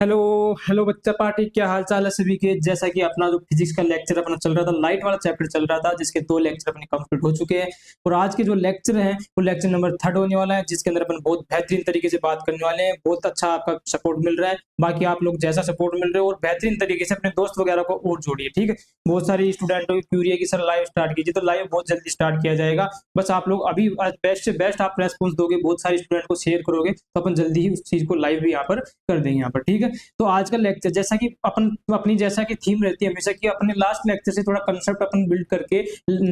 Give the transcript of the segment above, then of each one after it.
Hello hello बच्चा party, क्या हाल चाल है सभी के। जैसा कि अपना जो फिजिक्स का लेक्चर अपना चल रहा था, लाइट वाला चैप्टर चल रहा था, जिसके 2 लेक्चर अपने कंप्लीट हो चुके हैं। और आज के जो लेक्चर हैं वो लेक्चर नंबर 3 होने वाला है, जिसके अंदर अपन बहुत बेहतरीन तरीके से बात करने वाले हैं। बहुत अच्छा आपका सपोर्ट मिल रहा है। बाकी आप लोग जैसा सपोर्ट मिल रहे हो और बेहतरीन तरीके से अपने दोस्त वगैरह को और जोड़िए, ठीक है। बहुत सारे स्टूडेंटों की क्यूरी है कि सर लाइव स्टार्ट कीजिए, तो लाइव बहुत जल्दी स्टार्ट किया जाएगा। बस आप लोग अभी आज बेस्ट से बेस्ट आप रेस्पॉन्स दोगे, बहुत सारे स्टूडेंट को शेयर करोगे, तो अपन जल्दी ही उस चीज को लाइव भी यहाँ पर कर देंगे यहाँ पर, ठीक है। तो आज का लेक्चर जैसा कि अपन अपनी जैसा कि थीम रहती है हमेशा कि अपने लास्ट लेक्चर से थोड़ा कंसेप्ट अपन बिल्ड करके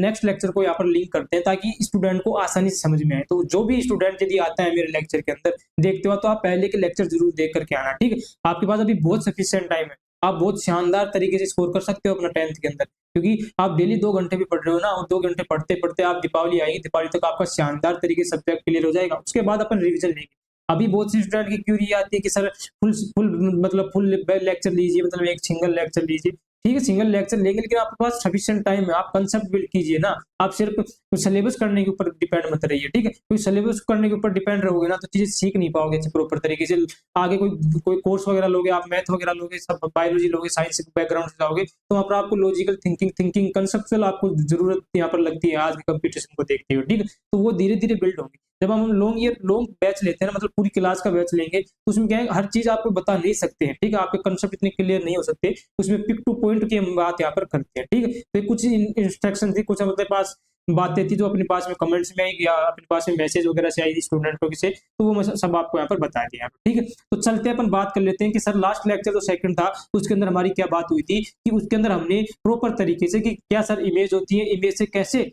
नेक्स्ट लेक्चर को यहाँ पर लिंक करते हैं, ताकि स्टूडेंट को आसानी से समझ में आए। तो जो भी स्टूडेंट यदि आता है मेरे लेक्चर के अंदर देखते हो, तो आप पहले के लेक्चर जरूर देख करके आना, ठीक है। आपके पास अभी बहुत सफिशिएंट टाइम है। आप बहुत शानदार तरीके से स्कोर कर सकते हो अपना 10th के अंदर, क्योंकि आप डेली 2 घंटे भी पढ़ रहे हो ना, और 2 घंटे पढ़ते पढ़ते आप दीपावली आएगी, दीपावली तक आपका शानदार तरीके से सब्जेक्ट क्लियर हो जाएगा। उसके बाद अपन रिविजन लेंगे। अभी बहुत सी स्टूडेंट की क्यूरी आती है कि सर फुल फुल मतलब फुल लेक्चर लीजिए, मतलब एक सिंगल लेक्चर लीजिए। ठीक है, सिंगल लेक्चर लेंगे, लेकिन आपके पास सफिशिएंट टाइम है। आप कंसेप्ट बिल्ड कीजिए ना। आप सिर्फ सिलेबस करने के ऊपर डिपेंड मत रहिए, ठीक है। क्योंकि सिलेबस करने के ऊपर डिपेंड रहोगे ना, तो चीजें सीख नहीं पाओगे अच्छे प्रॉपर तरीके से। आगे कोई कोई कोर्स वगैरह लोगे, आप मैथ वगैरह लोगे, सब बायोलॉजी लोगे, साइंस बैकग्राउंड से जाओगे, तो वहाँ पर आपको लॉजिकल थिंकिंग कंसेप्चुअल आपको जरूरत यहाँ पर लगती है आज के कंपटीशन को देखते हुए, ठीक है। तो वो धीरे धीरे बिल्ड होंगे। जब हम लॉन्ग बैच लेते हैं ना, मतलब पूरी क्लास का बैच लेंगे, तो उसमें क्या है, हर चीज आपको बता नहीं सकते हैं, ठीक है। आपके कंसेप्ट इतने क्लियर नहीं हो सकते। उसमें पिक टू पॉइंट की हम बात यहाँ पर करते हैं, ठीक है। तो कुछ इंस्ट्रक्शन थी, कुछ हमारे पास बातें थी जो अपने पास में कमेंट्स में आई या अपने पास में मैसेज वगैरह से आई थी स्टूडेंटों से, तो वो मैं सब आपको यहाँ पर बता दिया, ठीक है। तो चलते हैं, अपन बात कर लेते हैं कि सर लास्ट लेक्चर जो सेकंड था, उसके अंदर हमारी क्या बात हुई थी। कि उसके अंदर हमने प्रॉपर तरीके से कि क्या सर इमेज होती है, इमेज से कैसे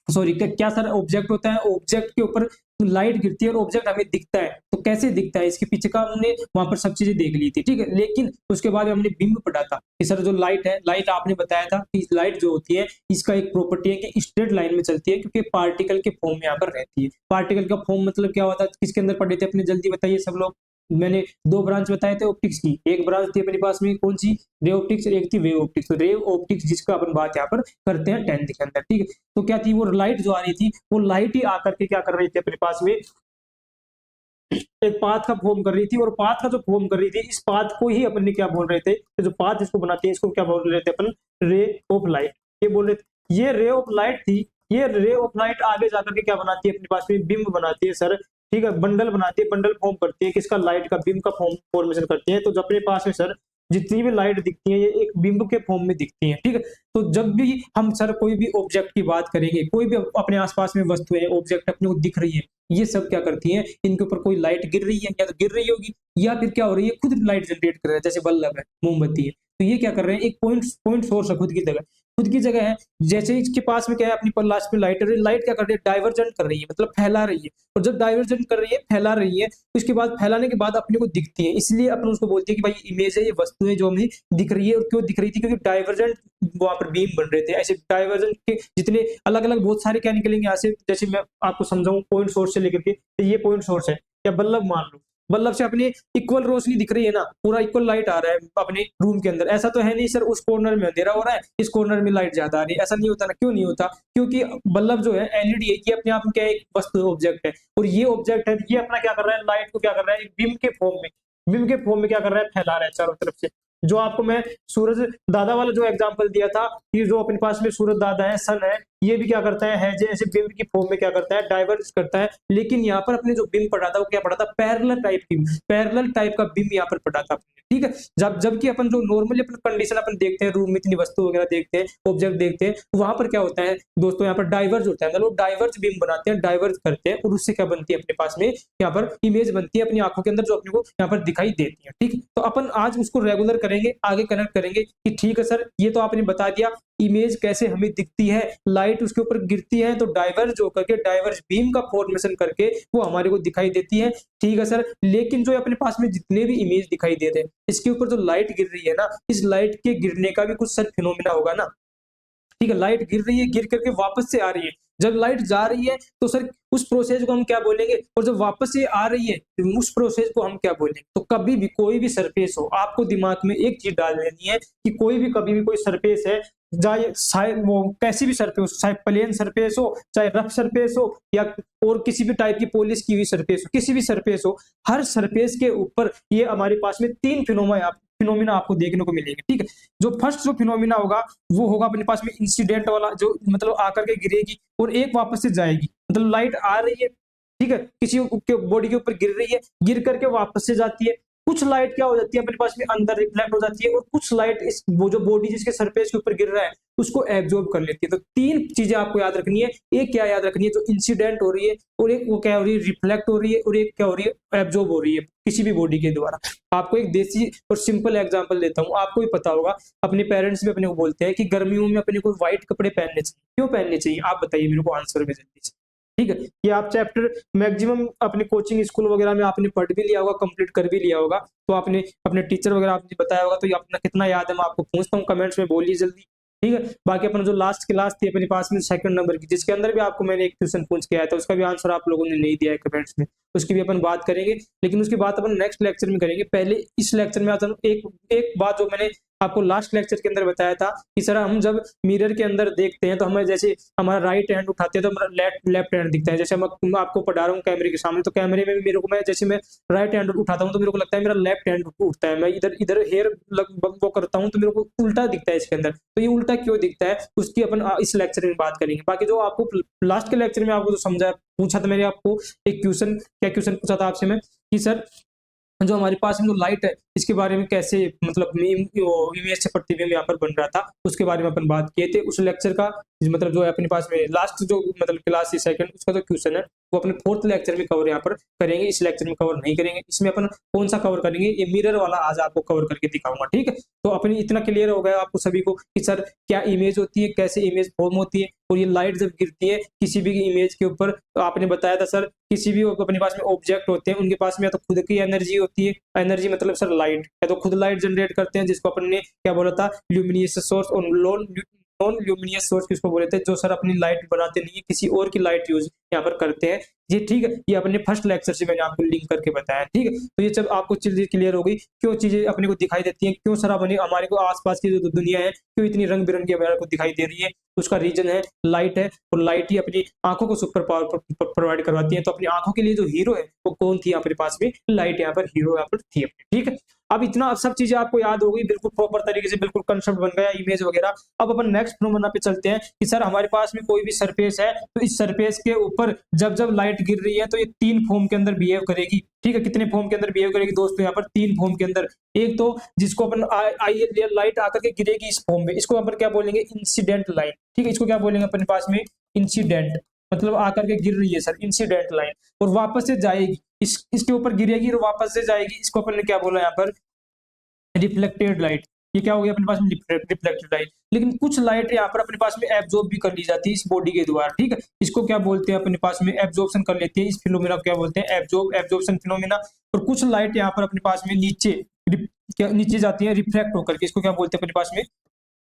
सॉरी क्या सर ऑब्जेक्ट होता है, ऑब्जेक्ट के ऊपर लाइट गिरती है और ऑब्जेक्ट हमें दिखता है, तो कैसे दिखता है, इसके पीछे का हमने वहां पर सब चीजें देख ली थी, ठीक है। लेकिन उसके बाद हमने बिंब पढ़ा था कि सर जो लाइट है, लाइट आपने बताया था कि लाइट जो होती है, इसका एक प्रॉपर्टी है कि स्ट्रेट लाइन में चलती है, क्योंकि पार्टिकल के फॉर्म में यहाँ पर रहती है। पार्टिकल का फॉर्म मतलब क्या होता है, किसके अंदर पढ़े थे अपने, जल्दी बताइए सब लोग। मैंने 2 ब्रांच बताए थे ऑप्टिक्स की। एक ब्रांच थी अपने पास में कौन सी, रे ऑप्टिक्स, एक थी वेव ऑप्टिक्स। तो रे ऑप्टिक्स जिसका अपन बात यहाँ पर करते हैं 10th के अंदर, ठीक है। तो क्या थी, वो लाइट जो आ रही थी, वो लाइट ही आकर के क्या कर रही थी अपने पास में, एक पाथ का फॉर्म कर रही थी। और पाथ का जो फॉर्म कर रही थी, इस पाथ को ही अपन ने क्या बोल रहे थे, जो पाथ इसको बनाते हैं, इसको क्या बोल रहे थे अपन, रे ऑफ लाइट। ये बोल रहे थे, ये रे ऑफ लाइट थी। ये रे ऑफ लाइट आगे जाकर के क्या बनाती है अपने पास में, बिंब बनाती है सर, ठीक है। बंडल बनाती है, बंडल फॉर्म करती है, किसका, लाइट का, बिंब का फॉर्म फॉर्मेशन करती है। तो जब अपने पास में सर जितनी भी लाइट दिखती है, ये एक बिंब के फॉर्म में दिखती है, ठीक है। तो जब भी हम सर कोई भी ऑब्जेक्ट की बात करेंगे, कोई भी अपने आसपास में वस्तु है, ऑब्जेक्ट अपने को दिख रही है, ये सब क्या करती हैं, इनके ऊपर कोई लाइट गिर रही है, या तो गिर रही होगी, या फिर क्या हो रही है, खुद लाइट जनरेट कर रहा है, जैसे बल्ब है, मोमबत्ती है। तो ये क्या कर रहे हैं, एक पॉइंट पॉइंट सोर्स है, खुद की जगह है। जैसे इसके पास में क्या है, अपनी पर लास्ट में लाइट, लाइट क्या कर रही है, डाइवर्जेंट कर रही है, मतलब फैला रही है। और जब डाइवर्जेंट कर रही है, फैला रही है, तो इसके बाद फैलाने के बाद अपने को दिखती है, इसलिए अपन उसको बोलते हैं कि भाई इमेज है, ये वस्तु है जो हमें दिख रही है। और क्यों दिख रही थी, क्योंकि डाइवर्जेंट वहां पर बीम बन रहे थे। ऐसे डाइवर्जेंट के जितने अलग अलग बहुत सारे क्या निकलेंगे यहाँ से, जैसे मैं आपको समझाऊं पॉइंट सोर्स से लेकर के, तो ये पॉइंट सोर्स है, या बल्ब मान लो, बल्ब से अपनी इक्वल रोशनी दिख रही है ना, पूरा इक्वल लाइट आ रहा है अपने रूम के अंदर। ऐसा तो है नहीं सर उस कॉर्नर में अंधेरा हो रहा है, इस कॉर्नर में लाइट ज्यादा आ रही है, ऐसा नहीं होता ना। क्यों नहीं होता, क्योंकि बल्ब जो है एलईडी है, ये अपने आप में क्या है, एक वस्तु ऑब्जेक्ट है। और ये ऑब्जेक्ट है, ये अपना क्या कर रहा है, लाइट को क्या कर रहा है, एक बिंब के फॉर्म में, बिंब के फॉर्म में क्या कर रहा है, फैला रहा है चारों तरफ से। जो आपको मैं सूरज दादा वाला जो एग्जांपल दिया था, ये जो अपने पास में सूरज दादा है, सन है, ये भी क्या करता है जैसे बिंब की फॉर्म में क्या करता है, डाइवर्ज करता है। लेकिन यहाँ पर अपने जो बिंब पढ़ा था, वो क्या पढ़ा था, पैरेलल टाइप का बिंब यहाँ पर पढ़ा था, ठीक है। जबकि अपन जो नॉर्मली अपन कंडीशन अपन देखते हैं, रूम में इतनी वस्तु वगैरह देखते हैं, ऑब्जेक्ट देखते हैं, वहां पर क्या होता है दोस्तों, यहाँ पर डाइवर्ज होता है, मतलब डाइवर्ज बिंब बनाते हैं, डाइवर्ज करते हैं, और उससे क्या बनती है अपने पास में, यहाँ पर इमेज बनती है अपनी आंखों के अंदर, जो अपने को यहाँ पर दिखाई देती है, ठीक। तो अपन आज उसको रेगुलर करेंगे, आगे कनेक्ट करेंगे कि ठीक है सर, ये तो आपने बता दिया इमेज कैसे हमें दिखती है, लाइट उसके ऊपर गिरती है, तो डाइवर्ज होकर के, डाइवर्ज बीम का फॉर्मेशन करके वो हमारे को दिखाई देती है, ठीक है सर। लेकिन जो अपने पास में जितने भी इमेज दिखाई दे रहे हैं, इसके ऊपर जो लाइट गिर रही है ना, इस लाइट के गिरने का भी कुछ सर फिनोमिना होगा ना, ठीक है। लाइट गिर रही है, गिर करके वापस से आ रही है, जब लाइट जा रही है तो सर उस प्रोसेस को हम क्या बोलेंगे, और जब वापस से आ रही है उस प्रोसेस को हम क्या बोलेंगे। तो कभी भी कोई भी सरफेस हो, आपको दिमाग में एक चीज डाल लेनी है कि कोई भी कभी भी कोई सरफेस है, चाहे वो कैसी भी सरफेस हो, चाहे प्लेन सरफेस हो, चाहे रफ सरफेस हो, या और किसी भी टाइप की पॉलिश की हुई सरफेस हो, किसी भी सरफेस हो, हर सरफेस के ऊपर ये हमारे पास में 3 फिनोमिना आपको देखने को मिलेंगे, ठीक है। जो फर्स्ट जो फिनोमिना होगा वो होगा अपने पास में इंसिडेंट वाला, जो मतलब आकर के गिरेगी और एक वापस से जाएगी। मतलब लाइट आ रही है, ठीक है, किसी के बॉडी के ऊपर गिर रही है, गिर करके वापस से जाती है। कुछ लाइट क्या हो जाती है अपने पास में अंदर रिफ्लेक्ट हो जाती है, और कुछ लाइट इस वो जो बॉडी जिसके सरफेस के ऊपर गिर रहा है उसको एब्जॉर्ब कर लेती है। तो 3 चीजें आपको याद रखनी है। एक क्या याद रखनी है, जो इंसिडेंट हो रही है, और एक वो क्या हो रही है, रिफ्लेक्ट हो रही है, और एक क्या हो रही है, एब्जॉर्ब हो रही है किसी भी बॉडी के द्वारा। आपको एक देसी और सिंपल एग्जांपल देता हूँ, आपको भी पता होगा, अपने पेरेंट्स भी अपने को बोलते हैं कि गर्मियों में अपने को व्हाइट कपड़े पहनने चाहिए। क्यों पहनने चाहिए आप बताइए मेरे को आंसर में जल्दी से, ठीक है। ये आप चैप्टर मैक्सिमम अपने कोचिंग स्कूल वगैरह में आपने पढ़ भी लिया होगा, कंप्लीट कर भी लिया होगा, तो आपने अपने टीचर वगैरह आपने बताया होगा, तो ये अपना कितना याद है मैं आपको पूछता हूँ, कमेंट्स में बोलिए जल्दी, ठीक है। बाकी अपना जो लास्ट क्लास थी अपने पास में 2nd नंबर की, जिसके अंदर भी आपको मैंने एक क्वेश्चन पूछ के आया था, उसका भी आंसर आप लोगों ने नहीं दिया है कमेंट्स में, उसकी भी अपन बात करेंगे, लेकिन उसकी बात अपन नेक्स्ट लेक्चर में करेंगे। पहले इस लेक्चर में आता हूँ एक बात जो मैंने आपको लास्ट लेक्चर के अंदर बताया था कि सर हम जब मिरर के अंदर देखते हैं तो हमें जैसे हमारा राइट हैंड उठाते हैं तो हमारा लेफ्ट हैंड दिखता है। जैसे मैं आपको पढ़ा रहा हूँ कैमरे के सामने, तो कैमरे में भी मेरे को, मैं जैसे मैं राइट हैंड उठाता हूँ तो मेरे को लगता है मेरा लेफ्ट हैंड उठता है, मैं इधर इधर हेयर वो करता हूँ तो मेरे को उल्टा दिखता है इसके अंदर। तो ये उल्टा क्यों दिखता है उसकी अपन इस लेक्चर में बात करेंगे। बाकी जो आपको लास्ट के लेक्चर में आपको जो समझा पूछा था मैंने आपको एक क्वेश्चन, क्या क्वेश्चन पूछा था आपसे मैं कि सर जो हमारे पास में जो लाइट है इसके बारे में कैसे मतलब इमेज से प्रतिबिंब यहाँ पर बन रहा था, उसके बारे में अपन बात किए थे। उस लेक्चर का मतलब जो है अपने पास में लास्ट जो मतलब क्लास 2nd उसका जो क्वेश्चन है वो अपने 4th लेक्चर में कवर यहाँ पर करेंगे, इस लेक्चर में कवर नहीं करेंगे। इसमें अपन कौन सा कवर करेंगे, ये मिरर वाला आज आपको कवर करके दिखाऊंगा, ठीक है। तो अपनी इतना क्लियर हो गया आपको सभी को कि सर क्या इमेज होती है, कैसे इमेज फॉर्म होती है, और ये लाइट जब गिरती है किसी भी इमेज के ऊपर, तो आपने बताया था सर किसी भी अपने पास में ऑब्जेक्ट होते हैं उनके पास में या तो खुद की एनर्जी होती है, एनर्जी मतलब सर लाइट, या तो खुद लाइट जनरेट करते हैं जिसको अपन ने क्या बोला था ल्यूमिनियस सोर्स, और नॉन ल्यूमिनियस सोर्स किसको बोले थे, जो सर अपनी लाइट बनाते नहीं है किसी और की लाइट यूज यहाँ पर करते हैं। ये ठीक है, ये अपने फर्स्ट लेक्चर से मैंने आपको लिंक करके बताया, ठीक है। तो ये जब आपको चीजें क्लियर हो गई क्यों चीजें अपने को दिखाई देती हैं, क्यों सर अपने हमारे को आसपास की जो दुनिया है क्यों इतनी रंग बिरंगी हमारे को दिखाई दे रही है, उसका रीजन है लाइट है, और लाइट ही अपनी आंखों को सुपर पावर प्रोवाइड करवाती है। तो अपनी आंखों के लिए जो हीरो है वो कौन थी अपने पास में, लाइट यहाँ पर हीरो यहाँ पर थी अपनी, ठीक है। अब इतना सब चीजें आपको याद हो गई बिल्कुल प्रॉपर तरीके से, बिल्कुल कंसेप्ट बन गया इमेज वगैरह। अब अपन नेक्स्ट फिनोमेना पे चलते हैं कि सर हमारे पास में कोई भी सरफेस है तो इस सरफेस के ऊपर जब जब लाइट गिर रही है तो ये 3 फॉर्म के अंदर बिहेव करेगी, ठीक है। कितने फॉर्म के अंदर बिहेव करेगी दोस्तों, यहाँ पर 3 फॉर्म के अंदर। एक तो जिसको अपन लाइट आकर के गिरेगी इस फॉर्म में, इसको अपन क्या बोलेंगे, इंसिडेंट लाइट, ठीक है। इसको क्या बोलेंगे अपने पास में, इंसिडेंट, मतलब आकर के गिर रही है सर इंसिडेंट लाइन, और वापस से जाएगी इसके ऊपर गिरेगी और वापस से जाएगी, इसको अपन ने क्या बोला यहाँ पर, रिफ्लेक्टेड लाइट। ये क्या हो गया अपने पास में, रिफ्लेक्टेड लाइट। लेकिन कुछ लाइट यहाँ पर अपने पास में एब्जॉर्ब भी कर ली जाती है इस बॉडी के द्वारा, ठीक है। इसको क्या बोलते हैं अपने पास में, एब्जॉर्प्शन कर लेती है, इस फिनोमेना को क्या बोलते हैं, एब्जॉर्प्शन फिनोमेना। और कुछ लाइट यहाँ पर अपने पास में नीचे जाती है रिफ्रैक्ट होकर के, इसको क्या बोलते हैं अपने पास में,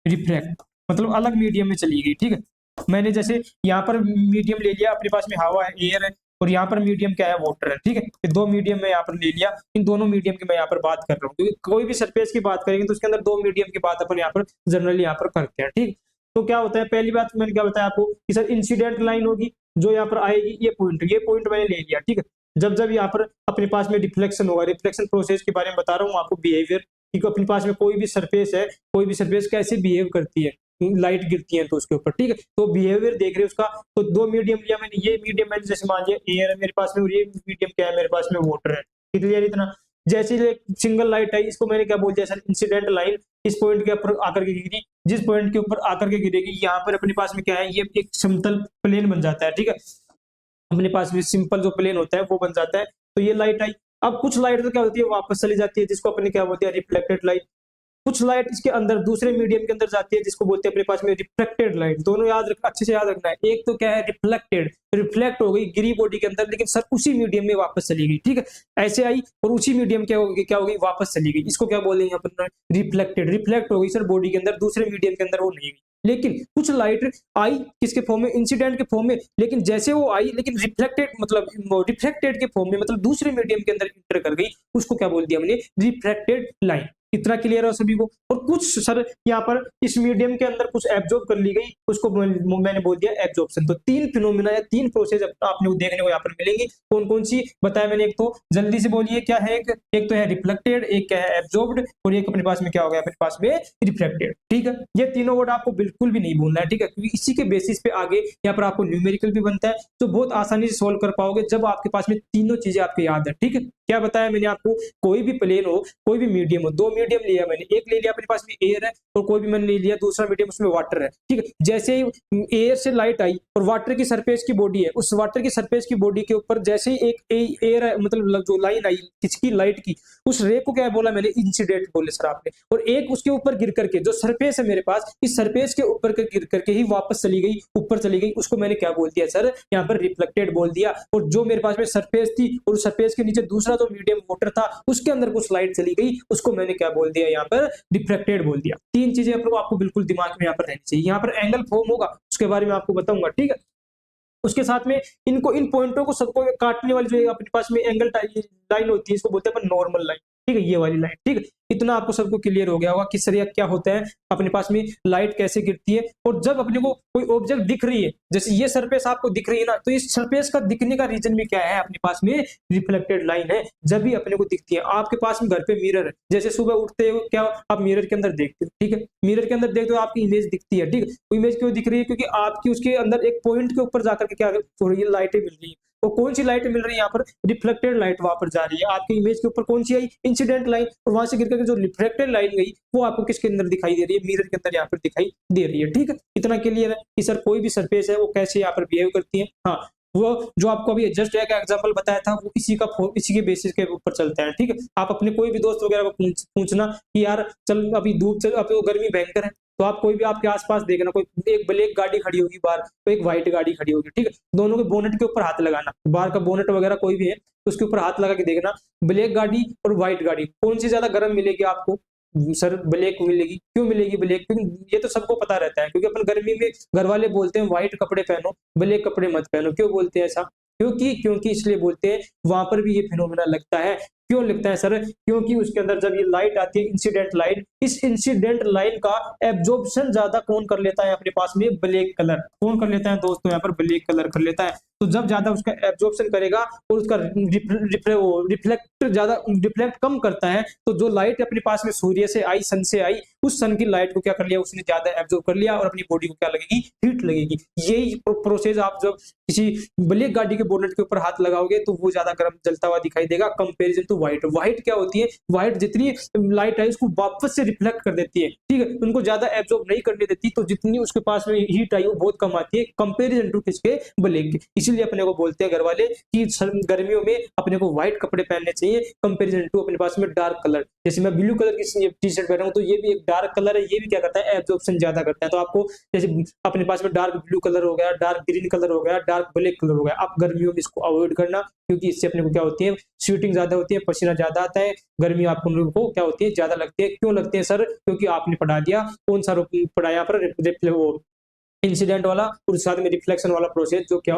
रिफ्रैक्ट, मतलब अलग मीडियम में चली गई, ठीक है। मैंने जैसे यहाँ पर मीडियम ले लिया, अपने पास में हवा है, एयर है, और यहाँ पर मीडियम क्या है, वाटर है, ठीक है। ये 2 मीडियम में यहाँ पर ले लिया, इन दोनों मीडियम की मैं यहाँ पर बात कर रहा हूँ, क्योंकि कोई भी सरफेस की बात करेंगे तो उसके अंदर 2 मीडियम की बात अपन यहाँ पर जनरली यहाँ पर करते हैं, ठीक। तो क्या होता है, पहली बात मैंने क्या बताया आपको कि सर इंसिडेंट लाइन होगी जो यहाँ पर आएगी, ये पॉइंट मैंने ले लिया, ठीक है। जब जब यहाँ पर अपने पास में रिफ्लेक्शन होगा, रिफ्लेक्शन प्रोसेस के बारे में बता रहा हूँ आपको, बिहेवियर, कि अपने पास में कोई भी सरफेस है, कोई भी सरफेस कैसे बिहेव करती है लाइट गिरती है तो उसके ऊपर, ठीक है। तो बिहेवियर देख रहे हो उसका, तो 2 मीडियम लिया मैंने, ये मीडियम मैंने जैसे मान लिया एयर है मेरे पास में, और ये मीडियम क्या है मेरे पास में, वाटर है, क्लियर इतना। जैसे सिंगल लाइट है, इसको मैंने क्या बोल दिया सर, इंसिडेंट लाइन, इस पॉइंट के ऊपर आकर के गिरी, जिस पॉइंट के ऊपर आकर के गिरेगी यहाँ पर अपने पास में क्या है, ये एक समतल प्लेन बन जाता है, ठीक है। अपने पास में सिंपल जो प्लेन होता है वो बन जाता है, तो ये लाइट आई। अब कुछ लाइट तो क्या होती है वापस चली जाती है, जिसको अपने क्या बोलते हैं, रिफ्लेक्टेड लाइट। कुछ लाइट इसके अंदर दूसरे मीडियम के अंदर जाती है जिसको बोलते हैं अपने पास में रिफ्लेक्टेड लाइट। दोनों अच्छे से याद रखना है। एक तो क्या है रिफ्लेक्टेड, रिफ्लेक्ट हो गई गिरी बॉडी के अंदर, लेकिन सर उसी मीडियम में वापस चली गई, ठीक है, ऐसे आई और उसी मीडियम क्या हो गई वापस चली गई, इसको क्या बोलेंगे अपन रिफ्लेक्टेड। रिफ्लेक्ट हो गई सर बॉडी के अंदर, दूसरे मीडियम के अंदर वो नहीं गई। लेकिन कुछ लाइट आई किसके फॉर्म में, इंसिडेंट के फॉर्म में, लेकिन जैसे वो आई लेकिन रिफ्लेक्टेड मतलब रिफ्लेक्टेड के फॉर्म में, मतलब दूसरे मीडियम के अंदर इंटर कर गई, उसको क्या बोल दिया हमने रिफ्लेक्टेड लाइन। इतना क्लियर है सभी को। और कुछ सर यहाँ पर इस मीडियम के अंदर कुछ एब्जॉर्ब कर ली गई, उसको मैंने बोल दिया एब्जॉर्प्शन। तो तीन फिनोमिना या तीन प्रोसेस आपने देखने को यहाँ पर मिलेंगी। कौन कौन सी बताया मैंने, एक तो जल्दी से बोलिए क्या है, एक तो है रिफ्लेक्टेड, एक क्या है एब्जॉर्ब्ड, और एक अपने पास में क्या हो गया अपने पास में रिफ्लेक्टेड, ठीक है। ये तीनों वर्ड आपको बिल्कुल भी नहीं भूलना है, ठीक है, क्योंकि इसी के बेसिस पे आगे यहाँ पर आपको न्यूमेरिकल भी बनता है, तो बहुत आसानी से सोल्व कर पाओगे जब आपके पास में तीनों चीजें आपको याद है, ठीक है। क्या बताया मैंने आपको, कोई भी प्लेन हो, कोई भी मीडियम हो, दो मीडियम लिया मैंने, एक ले लिया अपने पास में एयर है और कोई भी मैंने ले लिया दूसरा मीडियम उसमें वाटर है, ठीक है। जैसे ही एयर से लाइट आई और वाटर की सरफेस की बॉडी है, उस वाटर की सरफेस की बॉडी के ऊपर जैसे ही एक एयर मतलब जो लाइन आई किसकी, लाइट की, उस रे को क्या बोला मैंने, इंसिडेंट बोले सर आपने। और एक उसके ऊपर गिर करके जो सरफेस है मेरे पास, इस सरफेस के ऊपर गिर करके ही वापस चली गई, ऊपर चली गई, उसको मैंने क्या बोल दिया सर, यहाँ पर रिफ्लेक्टेड बोल दिया। और जो मेरे पास में सरफेस थी और सरफेस के नीचे दूसरा जो मीडियम वाटर था, उसके अंदर कुछ लाइट चली गई, उसको मैंने क्या बोल दिया, यहाँ पर रिफ्लेक्टेड बोल दिया। तीन चीजें आपको बिल्कुल दिमाग में यहाँ पर रहनी चाहिए। यहाँ पर एंगल फॉर्म होगा, उसके बारे में आपको बताऊंगा, ठीक है। उसके साथ में इनको, इन पॉइंटों को सबको काटने वाली जो अपने पास में एंगल लाइन होती है, इसको बोलते हैं अपन नॉर्मल लाइन, ठीक है, ये वाली लाइन, ठीक है। इतना आपको सबको क्लियर हो गया होगा कि सर क्या होता है, अपने पास में लाइट कैसे गिरती है। और जब अपने को कोई ऑब्जेक्ट दिख रही है, जैसे ये सरफेस आपको दिख रही है ना, तो इस सरफेस का दिखने का रीजन भी क्या है, अपने पास में रिफ्लेक्टेड लाइन है, जब भी अपने को दिखती है। आपके पास में घर पे मिरर है, जैसे सुबह उठते हो क्या आप मिरर के अंदर देखते हो, ठीक है, मिरर के अंदर देखते हो आपकी इमेज दिखती है, ठीक है। इमेज क्यों दिख रही है, क्योंकि आपकी उसके अंदर एक पॉइंट के ऊपर जाकर के क्या थोड़ी लाइटें मिल रही है। तो कौन सी लाइट मिल रही है, यहाँ पर रिफ्लेक्टेड लाइट वहां पर जा रही है, आपकी इमेज के ऊपर कौन सी आई, इंसिडेंट लाइन, और वहां से गिर करके जो रिफ्लेक्टेड लाइन गई वो आपको किसके अंदर दिखाई दे रही है, मिरर के अंदर यहाँ पर दिखाई दे रही है, ठीक है। इतना क्लियर है कि सर कोई भी सरफेस है वो कैसे यहाँ पर बिहेव करती है। हाँ, वो जो आपको अभी जस्ट एक एग्जांपल बताया था वो इसी के बेसिस के ऊपर चलता है, ठीक है। आप अपने कोई भी दोस्त वगैरह को पूछना कि यार चल अभी धूप चल, अभी गर्मी भयंकर है, तो आप कोई भी आपके आसपास देखना, कोई एक ब्लैक गाड़ी खड़ी होगी बाहर, तो एक व्हाइट गाड़ी खड़ी होगी, ठीक है, दोनों के बोनेट के ऊपर हाथ लगाना, बाहर का बोनेट वगैरह कोई भी है तो उसके ऊपर हाथ लगा के देखना, ब्लैक गाड़ी और व्हाइट गाड़ी कौन सी ज्यादा गर्म मिलेगी आपको, सर ब्लैक मिलेगी। क्यों मिलेगी ब्लैक, क्योंकि ये तो सबको पता रहता है, क्योंकि अपन गर्मी में घर वाले बोलते हैं व्हाइट कपड़े पहनो, ब्लैक कपड़े मत पहनो। क्यों बोलते हैं ऐसा, क्योंकि इसलिए बोलते हैं वहां पर भी ये फिनोमिना लगता है। क्यों लगता है सर, क्योंकि उसके अंदर जब ये लाइट आती है इंसिडेंट लाइट, इस इंसिडेंट लाइन का एब्जॉर्प्शन ज्यादा कौन कर लेता है अपने पास में, ब्लैक कलर। कौन कर लेता है दोस्तों, यहाँ पर ब्लैक कलर कर लेता है। तो जब ज्यादा उसका एब्जॉर्प्शन करेगा और उसका रिफ्लेक्ट कम करता है, तो जो लाइट अपने पास में सूर्य से आई, सन से आई, उस सन की लाइट को क्या कर लिया उसने, ज्यादा एब्जॉर्ब कर लिया और अपनी बॉडी को क्या लगेगी, हीट लगेगी। यही प्रोसेस आप जब किसी ब्लैक गाड़ी के बोनेट के ऊपर हाथ लगाओगे तो वो ज्यादा गर्म जलता हुआ दिखाई देगा कंपेरिजन टू व्हाइट। व्हाइट क्या होती है, व्हाइट जितनी लाइट है उसको वापस से रिफ्लेक्ट कर देती है, ठीक है, उनको ज्यादा एब्जॉर्ब नहीं करने देती, तो जितनी उसके पास में हीट आई वो बहुत कम आती है कंपेरिजन टू किसके, ब्लैक के। इसीलिए अपने को बोलते हैं घर वाले कि गर्मियों में अपने को व्हाइट कपड़े पहनने चाहिए कंपेरिजन टू अपने पास में डार्क कलर। जैसे मैं ब्लू कलर की टी शर्ट पहन रहा हूँ तो ये भी एक डार्क कलर है, ये भी क्या करता है, एब्जॉर्प्शन ज्यादा करता है। तो आपको जैसे अपने पास में डार्क ब्लू कलर हो गया, डार्क ग्रीन कलर हो गया, डार्क ब्लैक कलर हो गया, आप गर्मियों में इसको अवॉइड करना, क्योंकि इससे अपने को क्या होती है, स्वेटिंग ज्यादा होती है, पसीना ज्यादा आता है, गर्मी आपको लोगों को क्या होती है, ज्यादा लगती है। क्यों लगती है सर, क्योंकि आपने पढ़ा दिया, कौन सा पढ़ाया पर इंसिडेंट वाला और साथ में रिफ्लेक्शन वाला प्रोसेस, जो क्या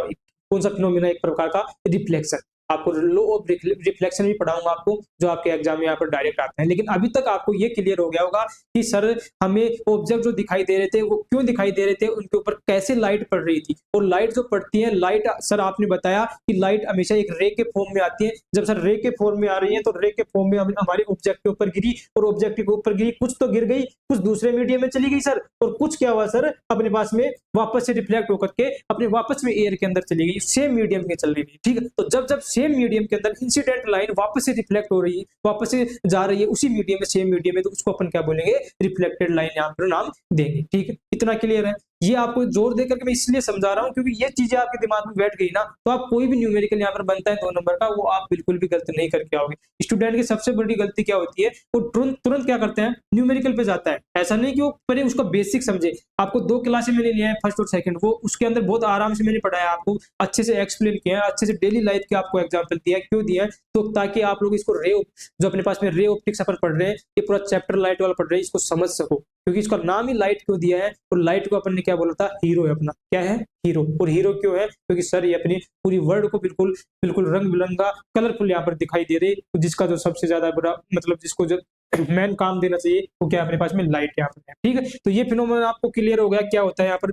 कौन सा फिनोमिना, एक प्रकार का रिफ्लेक्शन। आपको लो ऑफ रिफ्लेक्शन भी पढ़ाऊंगा आपको, जो आपके एग्जाम में यहाँ पर डायरेक्ट आते हैं। लेकिन अभी तक आपको ये क्लियर हो गया होगा कि सर हमें ऑब्जेक्ट जो दिखाई दे रहे थे वो क्यों दिखाई दे रहे थे, उनके ऊपर कैसे लाइट पड़ रही थी। और लाइट जो पड़ती है, लाइट सर आपने बताया कि लाइट हमेशा एक रे के फॉर्म में आती है। जब सर रे के फॉर्म में आ रही है तो रे के फॉर्म में हमारे ऑब्जेक्ट के ऊपर गिरी, और ऑब्जेक्ट के ऊपर गिरी, कुछ तो गिर गई, कुछ दूसरे मीडियम में चली गई सर, और कुछ क्या हुआ सर, अपने पास में वापस से रिफ्लेक्ट होकर के अपने वापस में एयर के अंदर चली गई, सेम मीडियम में चल रही है, ठीक है। तो जब सेम मीडियम के अंदर इंसिडेंट लाइन वापस से रिफ्लेक्ट हो रही है, वापस से जा रही है उसी मीडियम में, सेम मीडियम में, तो उसको अपन क्या बोलेंगे, रिफ्लेक्टेड लाइन यहाँ पर नाम देंगे, ठीक है। इतना क्लियर है। ये आपको जोर देकर के मैं इसलिए समझा रहा हूँ क्योंकि ये चीजें आपके दिमाग में बैठ गई ना, तो आप कोई भी न्यूमेरिकल यहाँ पर बनता है 2 नंबर का, वो आप बिल्कुल भी गलत नहीं करके आओगे। स्टूडेंट की सबसे बड़ी गलती क्या होती है, वो तुरंत तुरंत क्या करते हैं, न्यूमेरिकल पे जाता है। ऐसा नहीं कि वो पहले उसका बेसिक समझे। आपको 2 क्लासें मैंने लिया है, फर्स्ट और सेकंड, वो उसके अंदर बहुत आराम से मैंने पढ़ाया, आपको अच्छे से एक्सप्लेन किया है, अच्छे से डेली लाइफ के आपको एग्जांपल दिया है। क्यों दिया है? तो ताकि आप लोग इसको जो अपने पास में रे ऑप्टिक्स अपन पढ़ रहे हैं, ये पूरा चैप्टर लाइट वाला पढ़ रहे हैं, इसको समझ सको। क्योंकि इसका नाम ही लाइट क्यों दिया है, और लाइट को अपन ने क्या बोला था, हीरो है अपना। क्या है? हीरो। और हीरो क्यों है? क्योंकि सर ये अपनी पूरी वर्ल्ड को बिल्कुल बिल्कुल रंग-बिरंगा कलरफुल यहाँ पर दिखाई दे रही, तो जिसका जो सबसे ज्यादा बड़ा मतलब जिसको जो मेन काम देना चाहिए, वो क्या है अपने पास में, लाइट यहाँ पर है। ठीक है, तो ये फिनोमेनन आपको क्लियर हो गया क्या होता है यहाँ पर,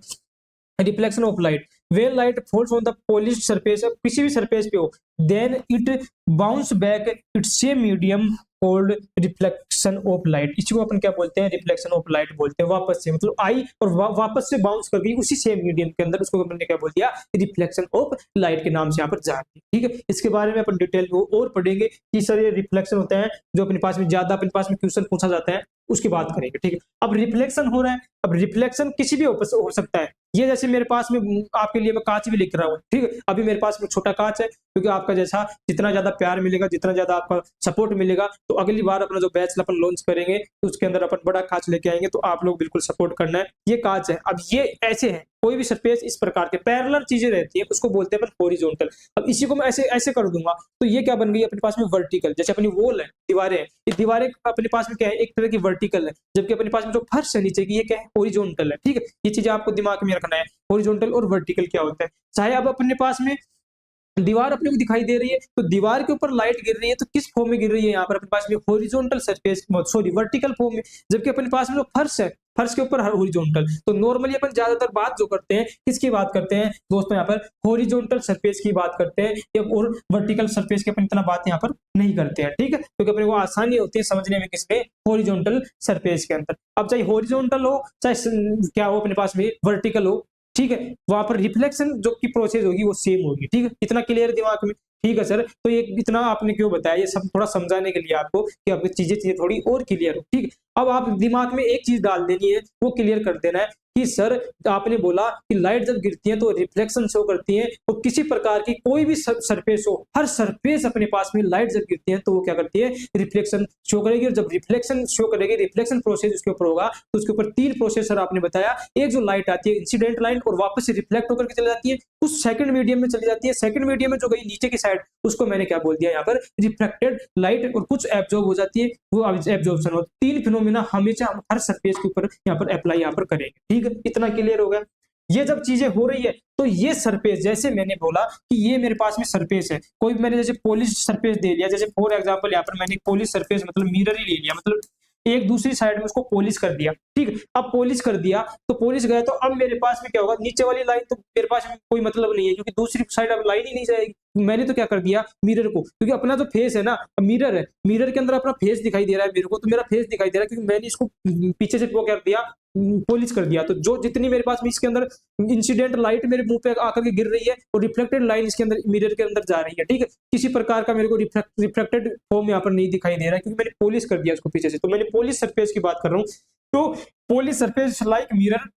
reflection of light. When light falls on the polished surface, किसी भी सरफेस पे हो, then it bounce back its same medium called reflection of light. इसी को अपन क्या बोलते हैं, रिफ्लेक्शन ऑफ लाइट बोलते हैं। वापस से मतलब आई और वापस से बाउंस कर गई उसी सेम मीडियम के अंदर, उसको अपन ने क्या बोल दिया, रिफ्लेक्शन ऑफ लाइट के नाम से यहाँ पर जाती है। ठीक है, इसके बारे में अपन डिटेल में और पढ़ेंगे कि सर ये रिफ्लेक्शन होता है, जो अपने पास में ज्यादा अपने पास में क्वेश्चन पूछा जाता है, उसकी बात करेंगे। ठीक है, अब रिफ्लेक्शन हो रहा है, अब रिफ्लेक्शन किसी भी हो सकता है। ये जैसे मेरे पास में आपके लिए मैं कांच भी लिख रहा हूँ, ठीक है, अभी मेरे पास में छोटा कांच है, क्योंकि आपका जैसा जितना ज्यादा प्यार मिलेगा, जितना ज्यादा आपका सपोर्ट मिलेगा, तो अगली बार अपना जो बैच अपन लॉन्च करेंगे, तो उसके अंदर अपन बड़ा कांच लेके आएंगे, तो आप लोग बिल्कुल सपोर्ट करना है। ये कांच है, अब ये ऐसे है, कोई भी सरफेस इस प्रकार के पैरेलल चीजें रहती है, उसको बोलते हैं अपन हॉरिजॉन्टल। अब इसी को मैं ऐसे ऐसे कर दूंगा, तो ये क्या बन गई अपने पास में, वर्टिकल। जैसे अपनी वॉल है, दीवारें हैं, ये दीवारें अपने पास में क्या है, एक तरह की वर्टिकल है, जबकि अपने पास में जो फर्श है नीचे की, ये क्या है, हॉरिजॉन्टल है। ठीक है, ये चीजें आपको दिमाग में रखना है, हॉरिजॉन्टल और वर्टिकल क्या होता है। चाहे अब अपने पास में दीवार अपने को दिखाई दे रही है, तो दीवार के ऊपर लाइट गिर रही है, तो किस फॉर्म में गिर रही है, यहाँ पर अपने पास में horizontal surface, sorry vertical form में, जबकि अपने पास में जो फर्श है, फर्श के ऊपर हॉरिजॉन्टल। तो नॉर्मली अपन ज्यादातर बात जो करते हैं, किसकी बात करते हैं दोस्तों, यहाँ पर हॉरिजॉन्टल सरफेस की बात करते हैं, और वर्टिकल सरफेस की अपन इतना बात यहाँ पर नहीं करते हैं। ठीक है, क्योंकि अपने को आसानी होती है समझने में किसमें, हॉरिजॉन्टल सरफेस के अंदर। अब चाहे हॉरिजॉन्टल हो, चाहे क्या हो अपने पास में वर्टिकल हो, ठीक है, वहां पर रिफ्लेक्शन जो की प्रोसेस होगी वो सेम होगी। ठीक है, इतना क्लियर दिमाग में। ठीक है सर, तो ये इतना आपने क्यों बताया, ये सब थोड़ा समझाने के लिए आपको, कि आपकी चीजें थोड़ी और क्लियर हो। ठीक है, अब आप दिमाग में एक चीज डाल देनी है, वो क्लियर कर देना है कि सर आपने बोला कि लाइट जब गिरती है तो रिफ्लेक्शन शो करती है, तो किसी प्रकार की कोई भी सरफेस हो, हर सरफेस अपने पास में लाइट जब गिरती है तो वो क्या करती है, रिफ्लेक्शन शो करेगी। और जब रिफ्लेक्शन शो करेगी, रिफ्लेक्शन प्रोसेस उसके ऊपर होगा, तो उसके ऊपर 3 प्रोसेस सर आपने बताया। एक जो लाइट आती है इंसिडेंट लाइट, और वापस से रिफ्लेक्ट होकर के चली जाती है, उस सेकंड मीडियम में चली जाती है। सेकंड मीडियम में जो गई नीचे की साइड, उसको मैंने क्या बोल दिया यहाँ पर, रिफ्लेक्टेड लाइट, और कुछ एब्जॉर्ब हो जाती है, वो एब्जॉर्प्शन हो। 3 फिनोमेना हमेशा हम हर सरफेस के ऊपर यहाँ पर अप्लाई यहाँ पर करेंगे। ठीक है, इतना क्लियर हो गया। ये जब चीजें हो रही है, तो ये सरफेस, जैसे मैंने बोला कि ये मेरे पास में सरफेस है, कोई मैंने जैसे पॉलिश सरफेस दे लिया, जैसे फॉर एग्जांपल यहाँ पर मैंने पॉलिश सरफेस मतलब मिरर ही ले लिया, मतलब एक दूसरी साइड में उसको पॉलिश कर दिया। ठीक है, अब पॉलिश कर दिया, तो पॉलिश गया, तो अब मेरे पास में क्या होगा, नीचे वाली लाइन तो मेरे पास में कोई मतलब नहीं है, क्योंकि दूसरी साइड अब लाइन ही नहीं जाएगी। मैंने तो क्या कर दिया, मिरर को, क्योंकि अपना जो फेस है ना, मिरर है, मिरर के अंदर अपना फेस दिखाई दे रहा है मेरे को, तो मेरा फेस दिखाई दे रहा है, क्योंकि मैंने इसको पीछे से वो कर दिया, पॉलिश कर दिया। तो जो जितनी मेरे पास में इसके अंदर इंसिडेंट लाइट मेरे मुंह पे आकर के गिर रही है, और रिफ्लेक्टेड लाइन इसके अंदर मिरर के अंदर जा रही है। ठीक है, किसी प्रकार का मेरे को रिफ्लेक्टेड फॉर्म यहाँ पर नहीं दिखाई दे रहा है, क्योंकि मैंने पॉलिश कर दिया उसको पीछे से। तो मैंने पॉलिश सरफेस की बात कर रहा हूँ। तो पॉलिश सरफेस लाइक मिरर,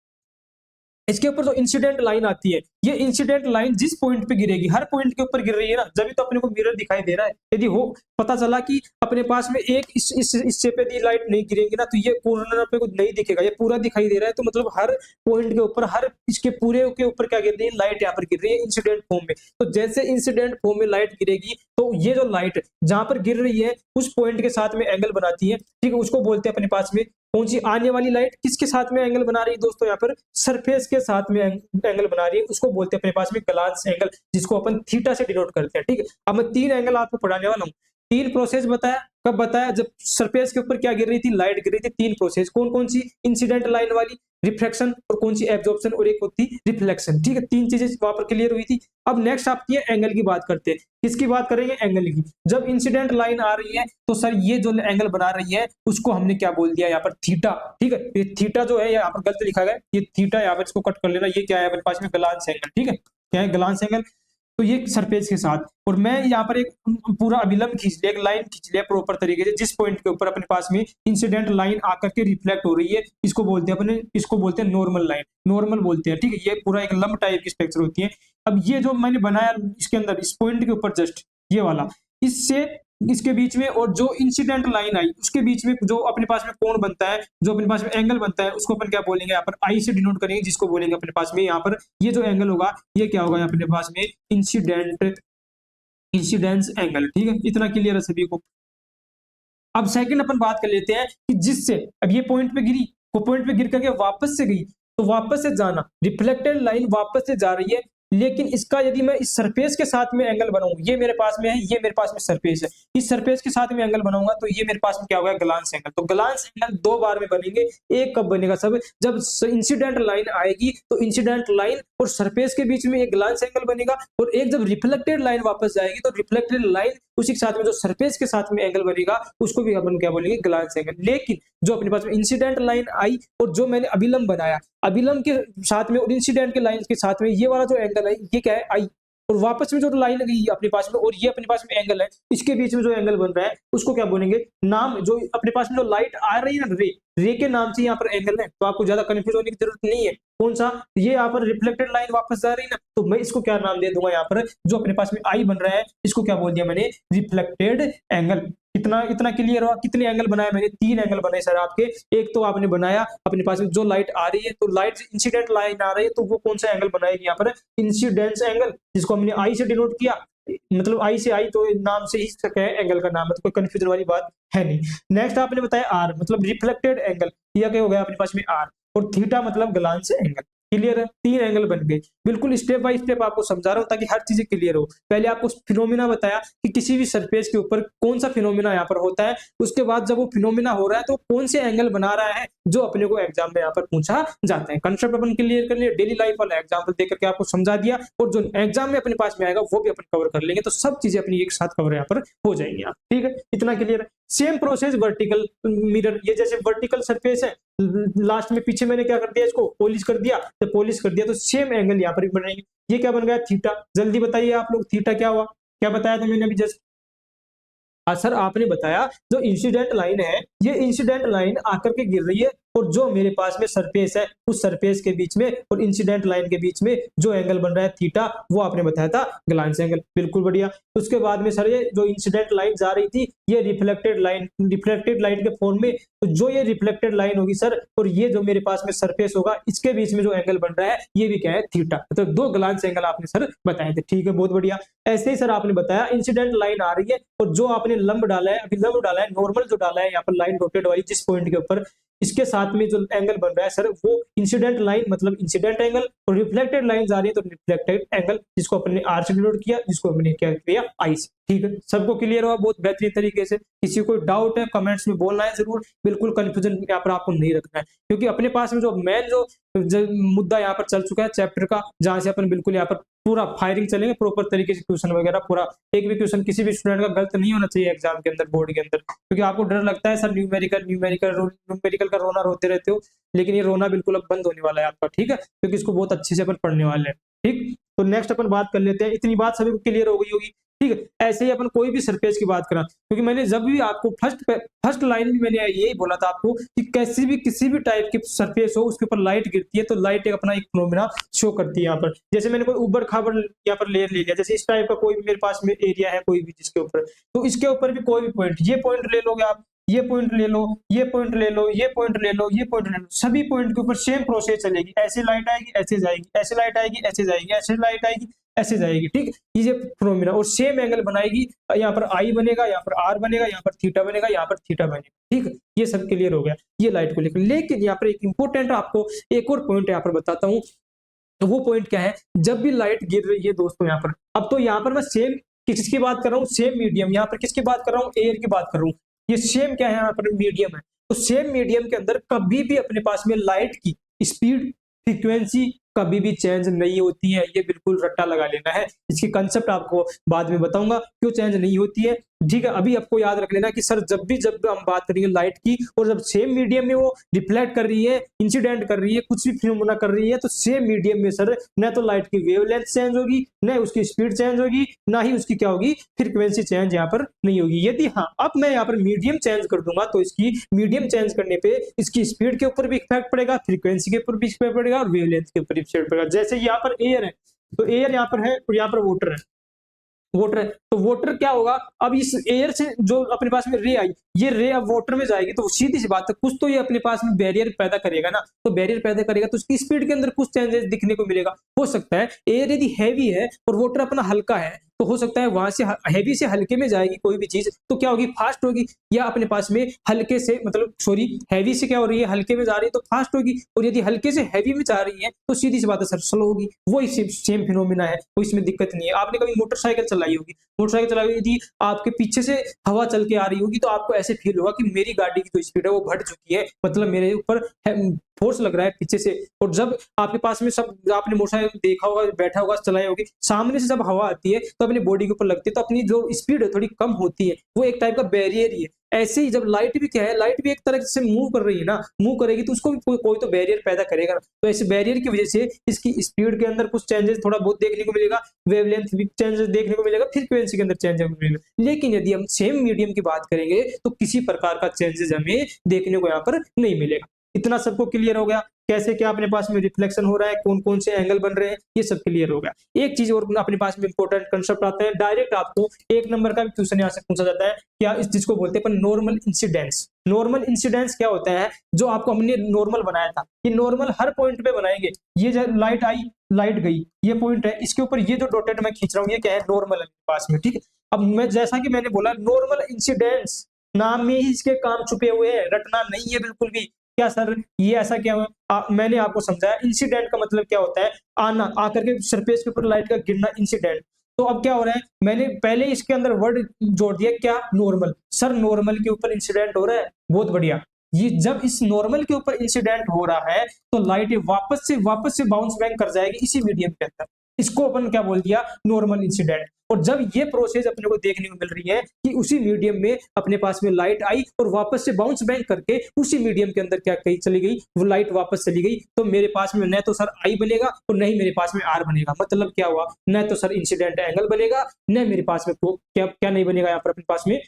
इसके ऊपर जो इंसिडेंट लाइन आती है, ये इंसिडेंट लाइन जिस पॉइंट पे गिरेगी, हर पॉइंट के ऊपर गिर रही है ना, जब तो अपने को मिरर दिखाई दे रहा है। यदि हो पता चला कि अपने पास में एक इससे पे दी लाइट नहीं गिरेगी ना, तो ये कॉर्नर पे कुछ नहीं दिखेगा, ये पूरा दिखाई दे रहा है। तो मतलब हर पॉइंट के ऊपर, हर इसके पूरे के ऊपर क्या गिर रही है, लाइट यहाँ पर गिर रही है इंसिडेंट फॉर्म में। तो जैसे इंसिडेंट फॉर्म में लाइट गिरेगी, तो ये जो लाइट जहां पर गिर रही है, उस पॉइंट के साथ में एंगल बनाती है। ठीक है, उसको बोलते हैं अपने पास में कौन सी, आने वाली लाइट किसके साथ में एंगल बना रही है दोस्तों, यहाँ पर सरफेस के साथ में एंगल बना रही है, उसको बोलते हैं अपने पास में ग्लांस एंगल, जिसको अपन थीटा से डिनोट करते हैं। ठीक है, अब मैं 3 एंगल आपको पढ़ाने वाला हूँ। 3 प्रोसेस बताया, कब बताया, जब सरफेस के ऊपर क्या गिर रही थी, लाइट गिर रही थी। 3 प्रोसेस कौन कौन सी, इंसिडेंट लाइन वाली, रिफ्रैक्शन, और कौन सी, एब्जॉर्प्शन, और एक होती रिफ्लेक्शन। ठीक है, 3 चीजें वहां पर क्लियर हुई थी। अब नेक्स्ट आपकी है एंगल की बात करते हैं। किसकी बात करेंगे, एंगल की। जब इंसिडेंट लाइन आ रही है, तो सर ये जो एंगल बना रही है, उसको हमने क्या बोल दिया यहाँ पर, थीटा। ठीक है, ये थीटा जो है यहाँ पर गलत लिखा गया, ये थीटा, यहाँ पर इसको कट कर लेना, ये क्या है अपने पास में, ग्लांस एंगल। ठीक है, क्या है, ग्लांस एंगल। तो ये सरफेस के साथ, और मैं यहाँ पर एक पूरा अभिलंब खींच लिया, एक लाइन खींच लिया प्रॉपर तरीके से, जिस पॉइंट के ऊपर अपने पास में इंसिडेंट लाइन आकर के रिफ्लेक्ट हो रही है, इसको बोलते हैं अपने, इसको बोलते हैं नॉर्मल लाइन, नॉर्मल बोलते हैं, ठीक है। ये पूरा एक लंब टाइप की स्ट्रक्चर होती है। अब ये जो मैंने बनाया इसके अंदर, इस पॉइंट के ऊपर जस्ट ये वाला, इससे इसके बीच में और जो इंसिडेंट लाइन आई उसके बीच में जो अपने पास में कोण बनता है, जो अपने पास में एंगल बनता है, उसको अपन क्या बोलेंगे, यहाँ पर आई से डिनोट करेंगे, जिसको बोलेंगे अपने पास में यहाँ पर ये जो एंगल होगा ये क्या होगा अपने पास में, इंसिडेंस एंगल, ठीक है। इतना क्लियर है सभी को। अब सेकंड अपन बात कर लेते हैं कि जिससे अब ये पॉइंट पे गिरी, वो पॉइंट पे गिर करके वापस से गई, तो वापस से जाना, रिफ्लेक्टेड लाइन वापस से जा रही है, लेकिन इसका यदि मैं इस सरफेस के साथ में एंगल बनाऊं, ये मेरे पास में है, ये मेरे पास में सरफेस है, इस सरफेस के साथ में एंगल बनाऊंगा तो ये मेरे पास में क्या होगा, ग्लांस एंगल। तो ग्लांस एंगल दो बार में बनेंगे, एक कब बनेगा सब, जब इंसिडेंट लाइन आएगी तो इंसिडेंट लाइन और सरफेस के बीच में एक ग्लांस एंगल बनेगा, और एक जब रिफ्लेक्टेड लाइन वापस जाएगी तो रिफ्लेक्टेड लाइन उसी के साथ में जो सरफेस के साथ में एंगल बनेगा उसको भी अपन क्या बोलेंगे, ग्लांस एंगल। लेकिन जो अपने पास में इंसिडेंट लाइन आई और जो मैंने अभिलंब बनाया, अभिलंब के साथ में और इंसिडेंट के लाइन के साथ में ये वाला जो एंगल है ये क्या है, आई, और वापस में जो लाइन गई अपने पास में और ये अपने पास में एंगल है, इसके बीच में जो एंगल बन रहा है उसको क्या बोलेंगे, नाम जो अपने पास में जो लाइट आ रही है ना, रे के नाम से यहाँ पर एंगल है, तो आपको ज्यादा कंफ्यूज होने की जरूरत नहीं है। कौन सा, ये यहाँ पर रिफ्लेक्टेड लाइन वापस जा रही है ना, तो मैं इसको क्या नाम दे दूंगा, यहाँ पर जो अपने पास में आई बन रहा है इसको क्या बोल दिया मैंने, रिफ्लेक्टेड एंगल। इतना इतना क्लियर हुआ। कितने एंगल बनाए मैंने, 3 एंगल बनाए सर आपके। एक तो आपने बनाया अपने पास में जो लाइट आ रही है, तो लाइट इंसिडेंट लाइन आ रही है तो वो कौन सा एंगल बनाएगी यहाँ पर, इंसिडेंस एंगल, जिसको हमने आई से डिनोट किया, मतलब आई से आई तो नाम से ही क्या है, एंगल का नाम है, तो कोई कंफ्यूजन वाली बात है नहीं। नेक्स्ट आपने बताया आर मतलब रिफ्लेक्टेड एंगल, यह क्या हो गया अपने पास में आर, और थीटा मतलब ग्लांस एंगल। क्लियर है, 3 एंगल बन गए। बिल्कुल स्टेप बाय स्टेप आपको समझा रहा हूं ताकि हर चीजें क्लियर हो। पहले आपको फिनोमिना बताया कि किसी भी सरफेस के ऊपर कौन सा फिनोमिना यहाँ पर होता है, उसके बाद जब वो फिनोमिना हो रहा है तो कौन से एंगल बना रहा है जो अपने को एग्जाम में यहाँ पर पूछा जाता है। कंसेप्ट अपन क्लियर कर लिए, डेली लाइफ वाला एग्जाम्पल देकर के आपको समझा दिया, और जो एग्जाम में अपने पास में आएगा वो भी अपन कवर कर लेंगे, तो सब चीजें अपनी एक साथ कवर यहाँ पर हो जाएंगी आप। ठीक है, इतना क्लियर है। सेम प्रोसेस वर्टिकल मिरर, ये जैसे वर्टिकल सरफेस है, लास्ट में पीछे मैंने क्या कर दिया, इसको पॉलिश कर दिया, तो पॉलिश कर दिया तो सेम एंगल यहाँ पर भी बनेंगे। ये क्या बन गया, थीटा। जल्दी बताइए आप लोग, थीटा क्या हुआ, क्या बताया था मैंने अभी जस्ट। सर आपने बताया जो इंसिडेंट लाइन है, ये इंसिडेंट लाइन आकर के गिर रही है, और जो मेरे पास में सरफेस है उस सरफेस के बीच में और इंसिडेंट लाइन के बीच में जो एंगल बन रहा है थीटा, वो आपने बताया था ग्लांस एंगल। बिल्कुल बढ़िया। उसके बाद में सर ये जो इंसिडेंट लाइन जा रही थी ये रिफ्लेक्टेड लाइट के फॉर्म में, तो जो ये रिफ्लेक्टेड लाइन होगी सर, और ये जो मेरे पास में सरफेस होगा, इसके बीच में जो एंगल बन रहा है ये भी क्या है, थीटा। तो 2 ग्लांस एंगल आपने सर बताए थे। ठीक है, बहुत बढ़िया। ऐसे ही सर आपने बताया इंसिडेंट लाइन आ रही है, और जो आपने लंब डाला है, अभी लंब डाला है, नॉर्मल जो डाला है यहाँ पर लाइन डॉटेड वाली जिस पॉइंट के ऊपर, इसके साथ में जो एंगल बन रहा है सर वो इंसिडेंट लाइन मतलब इंसिडेंट एंगल, और रिफ्लेक्टेड लाइन जा रही है तो रिफ्लेक्टेड एंगल, जिसको अपने आर से डिनोट किया, जिसको अपने क्या किया, आई से। ठीक है, सबको क्लियर हुआ बहुत बेहतरीन तरीके से। किसी को डाउट है कमेंट्स में बोलना है जरूर, बिल्कुल कंफ्यूजन यहाँ पर आपको नहीं रखना है, क्योंकि अपने पास में जो मेन जो मुद्दा यहाँ पर चल चुका है चैप्टर का, जहां से अपन बिल्कुल यहाँ पर पूरा फायरिंग चलेंगे प्रॉपर तरीके से, क्वेश्चन वगैरह पूरा, एक भी क्वेश्चन किसी भी स्टूडेंट का गलत नहीं होना चाहिए एग्जाम के अंदर, बोर्ड के अंदर। क्योंकि आपको डर लगता है सर न्यूमेरिकल का रोना रोते रहते हो, लेकिन ये रोना बिल्कुल अब बंद होने वाला है आपका। ठीक है, क्योंकि इसको बहुत अच्छे से अपन पढ़ने वाले हैं। ठीक, तो नेक्स्ट अपन बात कर लेते हैं। इतनी बात सभी को क्लियर हो गई होगी। ठीक है, ऐसे ही अपन कोई भी सरफेस की बात करा, क्योंकि मैंने जब भी आपको फर्स्ट लाइन में मैंने यही बोला था आपको कि किसी भी टाइप की सरफेस हो उसके ऊपर लाइट गिरती है, तो लाइट एक अपना एक फिनोमेना शो करती है यहाँ पर। जैसे मैंने कोई ऊबड़ खाबड़ यहाँ पर लेयर ले लिया, जैसे इस टाइप का कोई भी मेरे पास में एरिया है कोई भी जिसके ऊपर, तो इसके ऊपर भी कोई भी पॉइंट, ये पॉइंट ले लोगे आप, ये पॉइंट ले लो, ये पॉइंट ले लो, ये पॉइंट ले लो, ये पॉइंट ले लो, सभी पॉइंट के ऊपर सेम प्रोसेस चलेगी। ऐसे लाइट आएगी, ऐसे जाएगी, ऐसे लाइट आएगी, ऐसे जाएगी, ऐसे लाइट आएगी, ऐसे जाएगी। ठीक, ये फिनोमेना, और सेम एंगल बनाएगी। यहाँ पर आई बनेगा, यहाँ पर आर बनेगा, यहाँ पर थीटा बनेगा, यहाँ पर थीटा बनेगा। ठीक, ये सब क्लियर हो गया ये लाइट को लेकर। लेकिन यहाँ पर एक इंपॉर्टेंट आपको एक और पॉइंट यहाँ पर बताता हूँ, तो वो पॉइंट क्या है, जब भी लाइट गिर रही है दोस्तों यहाँ पर, अब तो यहाँ पर मैं सेम किसकी बात कर रहा हूँ, सेम मीडियम, यहाँ पर किसकी बात कर रहा हूँ, एयर की बात कर रहा हूँ। ये सेम क्या है, यहाँ पर मीडियम है, तो सेम मीडियम के अंदर कभी भी अपने पास में लाइट की स्पीड, फ्रीक्वेंसी कभी भी चेंज नहीं होती है, ये बिल्कुल रट्टा लगा लेना है। इसकी कंसेप्ट आपको बाद में बताऊँगा क्यों चेंज नहीं होती है, ठीक है? अभी आपको याद रख लेना कि सर जब हम बात करेंगे लाइट की और जब सेम मीडियम में वो रिफ्लेक्ट कर रही है, इंसिडेंट कर रही है, कुछ भी फिनोमेना कर रही है, तो सेम मीडियम में सर ना तो लाइट की वेवलेंथ चेंज होगी, ना उसकी स्पीड चेंज होगी, ना ही उसकी क्या होगी फ्रीक्वेंसी चेंज यहाँ पर नहीं होगी। यदि हाँ, अब मैं यहाँ पर मीडियम चेंज कर दूंगा तो इसकी मीडियम चेंज करने पे इसकी स्पीड के ऊपर भी इफेक्ट पड़ेगा, फ्रीक्वेंसी के ऊपर भी इफेक्ट पड़ेगा और वेवलेंथ के ऊपर भी इफेक्ट पड़ेगा। जैसे यहाँ पर एयर है, तो एयर यहाँ पर है और यहाँ पर वाटर है। वाटर, तो वाटर क्या होगा, अब इस एयर से जो अपने पास में रे आई, ये रे अब वाटर में जाएगी तो सीधी सी बात है कुछ तो ये अपने पास में बैरियर पैदा करेगा ना, तो बैरियर पैदा करेगा तो उसकी स्पीड के अंदर कुछ चेंजेस दिखने को मिलेगा। हो सकता है एयर यदि हैवी है और वाटर अपना हल्का है, तो हो सकता है वहां से हैवी से हल्के में जाएगी कोई भी चीज तो क्या होगी, फास्ट होगी, या अपने पास में हल्के से मतलब सॉरी हैवी से क्या हो रही है, हल्के में जा रही है तो फास्ट होगी, और यदि हल्के से हैवी में जा रही है तो सीधी सी बात है सर स्लो होगी। वही सेम फिनोमिना है, कोई इसमें दिक्कत नहीं है। आपने कभी मोटरसाइकिल चलाई होगी, मोटरसाइकिल चलाई हुई यदि आपके पीछे से हवा चल के आ रही होगी तो आपको ऐसे फील होगा कि मेरी गाड़ी की जो स्पीड है वो बढ़ चुकी है, मतलब मेरे ऊपर फोर्स लग रहा है पीछे से। और जब आपके पास में सब आपने मोटरसाइकिल देखा होगा, बैठा होगा, चलाई होगी, सामने से जब हवा आती है तो अपनी बॉडी के ऊपर लगती है तो अपनी जो स्पीड है थोड़ी कम होती है, वो एक टाइप का बैरियर ही है। ऐसे ही जब लाइट भी क्या है, लाइट भी एक तरह से मूव कर रही है ना, मूव करेगी तो उसको भी कोई तो बैरियर पैदा करेगा ना, तो ऐसे बैरियर की वजह से इसकी स्पीड के अंदर कुछ चेंजेस थोड़ा बहुत देखने को मिलेगा, वेवलेंथ भी चेंजेस देखने को मिलेगा, फ्रीक्वेंसी के अंदर चेंजेस मिलेगा। लेकिन यदि हम सेम मीडियम की बात करेंगे तो किसी प्रकार का चेंजेस हमें देखने को यहाँ पर नहीं मिलेगा। इतना सबको क्लियर हो गया, कैसे क्या अपने पास में रिफ्लेक्शन हो रहा है, कौन कौन से एंगल बन रहे हैं, ये सब क्लियर हो गया। एक चीज और अपने पास में इंपॉर्टेंट कंसेप्ट आता है, डायरेक्ट आपको 1 नंबर का भी क्वेश्चन यहाँ से पूछा जाता है, क्या इस चीज को बोलते हैं नॉर्मल इंसिडेंस। नॉर्मल इंसिडेंस क्या होता है, जो आपको हमने नॉर्मल बनाया था, ये नॉर्मल हर पॉइंट पे बनाएंगे। ये जब लाइट आई, लाइट गई, ये पॉइंट है, इसके ऊपर ये जो डॉटेड मैं खींच रहा हूँ ये क्या है, नॉर्मल है पास में, ठीक है। अब मैं जैसा कि मैंने बोला नॉर्मल इंसिडेंस, नाम में ही इसके काम छुपे हुए हैं, रटना नहीं है बिल्कुल भी। क्या सर ये ऐसा क्या हुआ, मैंने आपको समझाया इंसिडेंट का मतलब क्या होता है, आना, आकर के सरफेस के ऊपर लाइट का गिरना, इंसिडेंट। तो अब क्या हो रहा है, मैंने पहले इसके अंदर वर्ड जोड़ दिया, क्या, नॉर्मल। सर नॉर्मल के ऊपर इंसिडेंट हो रहा है, बहुत बढ़िया। ये जब इस नॉर्मल के ऊपर इंसिडेंट हो रहा है तो लाइट वापस से बाउंस बैक कर जाएगी इसी मीडियम के अंदर, इसको अपन क्या बोल दिया, नॉर्मल इंसिडेंट। और जब ये प्रोसेस अपने को देखने को मिल रही है कि उसी मीडियम में अपने पास में लाइट आई और वापस से बाउंस बैक करके उसी मीडियम के अंदर क्या कहीं चली गई, वो लाइट वापस चली गई, तो मेरे पास में न तो सर आई बनेगा और न ही मेरे पास में आर बनेगा। मतलब क्या हुआ, न तो सर इंसिडेंट एंगल बनेगा, न मेरे पास में क्या क्या नहीं बनेगा यहाँ पर अपने पास में,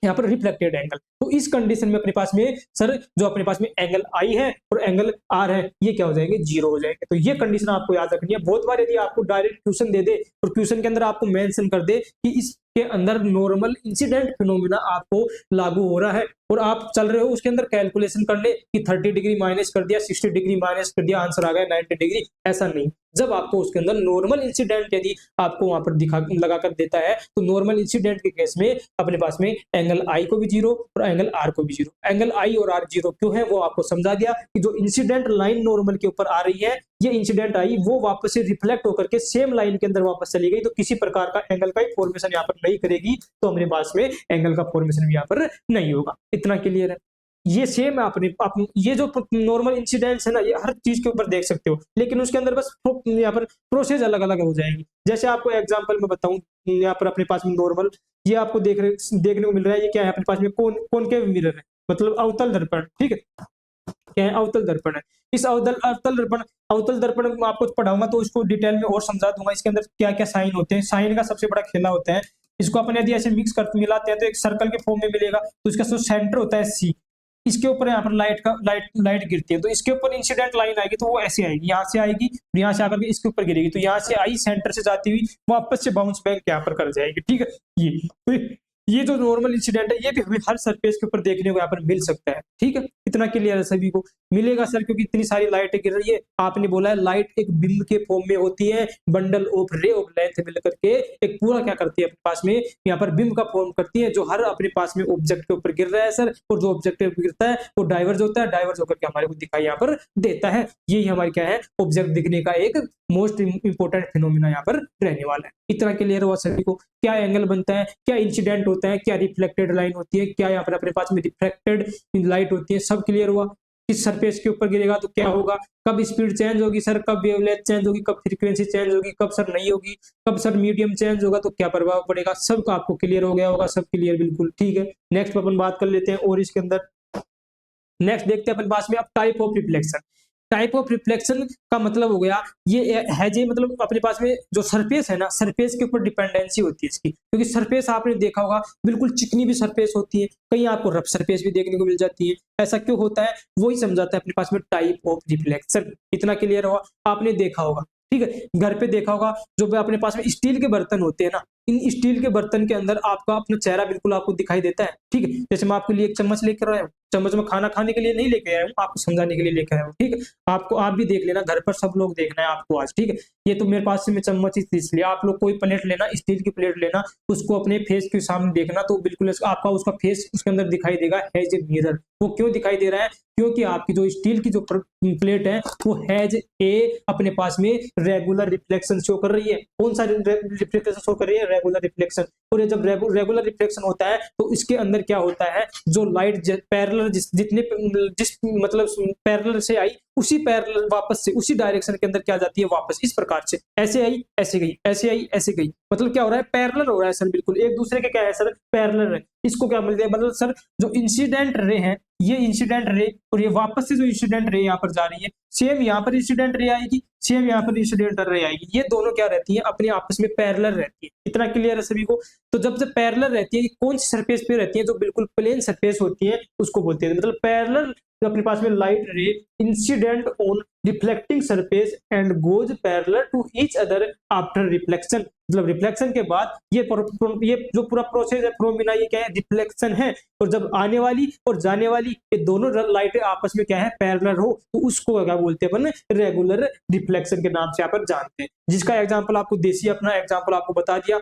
यहाँ पर रिफ्लेक्टेड एंगल। तो इस कंडीशन में अपने पास में सर जो अपने पास में एंगल आई है और एंगल आर है, ये क्या हो जाएंगे, जीरो हो जाएंगे। तो ये कंडीशन आपको याद रखनी है। बहुत बार यदि आपको डायरेक्ट क्वेश्चन दे दे और क्वेश्चन के अंदर आपको मेंशन कर दे कि इसके अंदर नॉर्मल इंसिडेंट फिनोमिना आपको लागू हो रहा है और आप चल रहे हो उसके अंदर कैलकुलेशन कर ले कि 30 डिग्री माइनस कर दिया, 60 डिग्री माइनस कर दिया, आंसर आ गया 90 डिग्री, ऐसा नहीं। जब आपको उसके अंदर नॉर्मल इंसिडेंट यदि आपको वहां पर दिखा लगा कर देता है तो नॉर्मल इंसिडेंट के केस में अपने पास में एंगल आई को भी जीरो और एंगल आर को भी जीरो। एंगल आई और आर जीरो क्यों है वो आपको समझा दिया कि जो इंसिडेंट लाइन नॉर्मल के ऊपर आ रही है, ये इंसिडेंट आई वो वापस से रिफ्लेक्ट होकर के सेम लाइन के अंदर वापस चली गई, तो किसी प्रकार का एंगल का फॉर्मेशन यहाँ पर नहीं करेगी, तो हमारे पास में एंगल का फॉर्मेशन भी यहाँ पर नहीं होगा। इतना क्लियर है। ये सेम है अपने ये जो नॉर्मल इंसिडेंट्स है ना, ये हर चीज के ऊपर देख सकते हो, लेकिन उसके अंदर बस यहाँ पर प्रोसेस अलग अलग हो जाएगी। जैसे आपको एग्जांपल में बताऊं, यहाँ पर अपने पास में नॉर्मल ये आपको देखने को मिल रहा है, ये क्या है अपने पास में कॉनकेव मिरर है, मतलब अवतल दर्पण, ठीक है, क्या है, अवतल दर्पण है। इस अवतल दर्पण में आपको पढ़ाऊंगा तो इसको डिटेल में और समझा दूंगा, इसके अंदर क्या क्या साइन होते हैं। साइन का सबसे बड़ा खेला होता है, इसको अपन यदि ऐसे मिक्स कर मिलाते हैं तो एक सर्कल के फॉर्म में मिलेगा, तो इसका जो सेंटर होता है सी, इसके ऊपर यहाँ पर लाइट गिरती है, तो इसके ऊपर इंसिडेंट लाइन आएगी तो वो ऐसे आएगी, यहाँ से आएगी, यहाँ से आकर के इसके ऊपर गिरेगी, तो यहाँ से आई सेंटर से जाती हुई वापस से बाउंस बैक यहाँ पर कर जाएगी, ठीक है। ये जो नॉर्मल इंसिडेंट है ये भी हमें हर सरफेस के ऊपर देखने को यहाँ पर मिल सकता है, ठीक है। इतना क्लियर है सभी को, मिलेगा सर क्योंकि इतनी सारी लाइटें गिर रही है। आपने बोला है लाइट एक बिंब के फॉर्म में होती है, bundle of ray of length मिलकर के एक पूरा क्या करती है अपने पास में यहाँ पर बिंब का फॉर्म करती है, जो हर अपने पास में ऑब्जेक्ट के ऊपर गिर रहा है सर, और जो ऑब्जेक्ट गिरता है वो डाइवर्ज होता है, डाइवर्ज होकर के हमारे को दिखाई यहाँ पर देता है। यही हमारी क्या है, ऑब्जेक्ट दिखने का एक मोस्ट इंपोर्टेंट फिनोमिना यहाँ पर रहने वाला है। इतना क्लियर हुआ सभी को, क्या एंगल बनता है, क्या इंसिडेंट होता है, क्या रिफ्लेक्टेड लाइन होती है, क्या यहाँ पर अपने पास में रिफ्लेक्टेड लाइट होती है, सब क्लियर हुआ। किस सरफेस के ऊपर गिरेगा तो क्या होगा, कब स्पीड चेंज होगी सर, कब वेवलेंथ चेंज होगी, कब फ्रीक्वेंसी चेंज होगी, कब सर नहीं होगी, कब सर मीडियम चेंज होगा तो क्या प्रभाव पड़ेगा, सब का आपको क्लियर हो गया होगा, सब क्लियर बिल्कुल ठीक है। नेक्स्ट अपन बात कर लेते हैं और इसके अंदर नेक्स्ट देखते हैं अपन पास में अब type of reflection. Type of reflection का मतलब हो गया ये है जी, मतलब अपने पास में जो सरफेस है ना, सरफेस के ऊपर डिपेंडेंसी होती है इसकी, क्योंकि सरफेस आपने देखा होगा बिल्कुल चिकनी भी सरफेस होती है, कहीं आपको रफ सरफेस भी देखने को मिल जाती है। ऐसा क्यों होता है वही समझाता है अपने पास में टाइप ऑफ रिफ्लेक्शन। इतना क्लियर हुआ, आपने देखा होगा ठीक है, घर पे देखा होगा जो भी अपने पास में स्टील के बर्तन होते हैं ना, इन स्टील के बर्तन के अंदर आपका अपना चेहरा बिल्कुल आपको दिखाई देता है ठीक है। जैसे मैं आपके लिए एक चम्मच लेकर आया हूँ, चम्मच में खाना खाने के लिए नहीं लेके आया हूँ, आपको समझाने के लिए लेकर आया हूँ ठीक है। आपको आप भी देख लेना, घर पर सब लोग देखना है आपको आज ठीक है। ये तो मेरे पास से मैं चम्मच इसलिए आप लोग कोई प्लेट लेना, स्टील की प्लेट लेना, उसको अपने फेस के सामने देखना तो बिल्कुल आपका उसका फेस उसके अंदर दिखाई देगा एज ए मिरर। वो क्यों दिखाई दे रहा है, क्योंकि आपकी जो स्टील की जो प्लेट है वो हैज ए अपने पास में रेगुलर रिफ्लेक्शन शो कर रही है। कौन सा रिफ्लेक्शन शो कर रही है, रेगुलर रिफ्लेक्शन। और जब रेगुलर रिफ्लेक्शन होता है तो इसके अंदर क्या होता है, जो लाइट पैरेलल जिस मतलब पैरेलल से आई उसी पैरेलल वापस से उसी डायरेक्शन के अंदर क्या जाती है वापस, इस प्रकार से ऐसे आई ऐसे गई, ऐसे आई ऐसे गई। मतलब क्या हो रहा है, पैरेलल हो रहा है सर, बिल्कुल एक दूसरे के क्या है सर, पैरेलल है। इसको क्या बोलते हैं, मतलब सर जो इंसिडेंट रे है, ये इंसिडेंट रे और ये वापस से जो इंसिडेंट रे यहाँ पर जा रही है, सेम यहाँ पर इंसिडेंट रे आएगी, सेम यहाँ पर इंसिडेंट रे आएगी। ये दोनों क्या रहती है, अपने आपस में पैरेलल रहती है। इतना क्लियर है सभी को। तो जब से पैरेलल रहती है, ये कौन सी सरफेस पे रहती है, जो बिल्कुल प्लेन सरफेस होती है उसको बोलते हैं। मतलब पैरेलल जो अपने पास में light ray incident on reflecting surface and goes parallel to each other after reflection. मतलब रिफ्लेक्शन के बाद ये जो पूरा प्रोसेस है फिनोमेना, ये क्या है, रिफ्लेक्शन है। और जब आने वाली और जाने वाली ये दोनों लाइटें आपस में क्या है, पैरेलल हो, तो उसको क्या बोलते हैं अपन, रेगुलर रिफ्लेक्शन के नाम से यहाँ पर जानते हैं। जिसका एग्जाम्पल आपको देसी अपना एग्जाम्पल आपको बता दिया।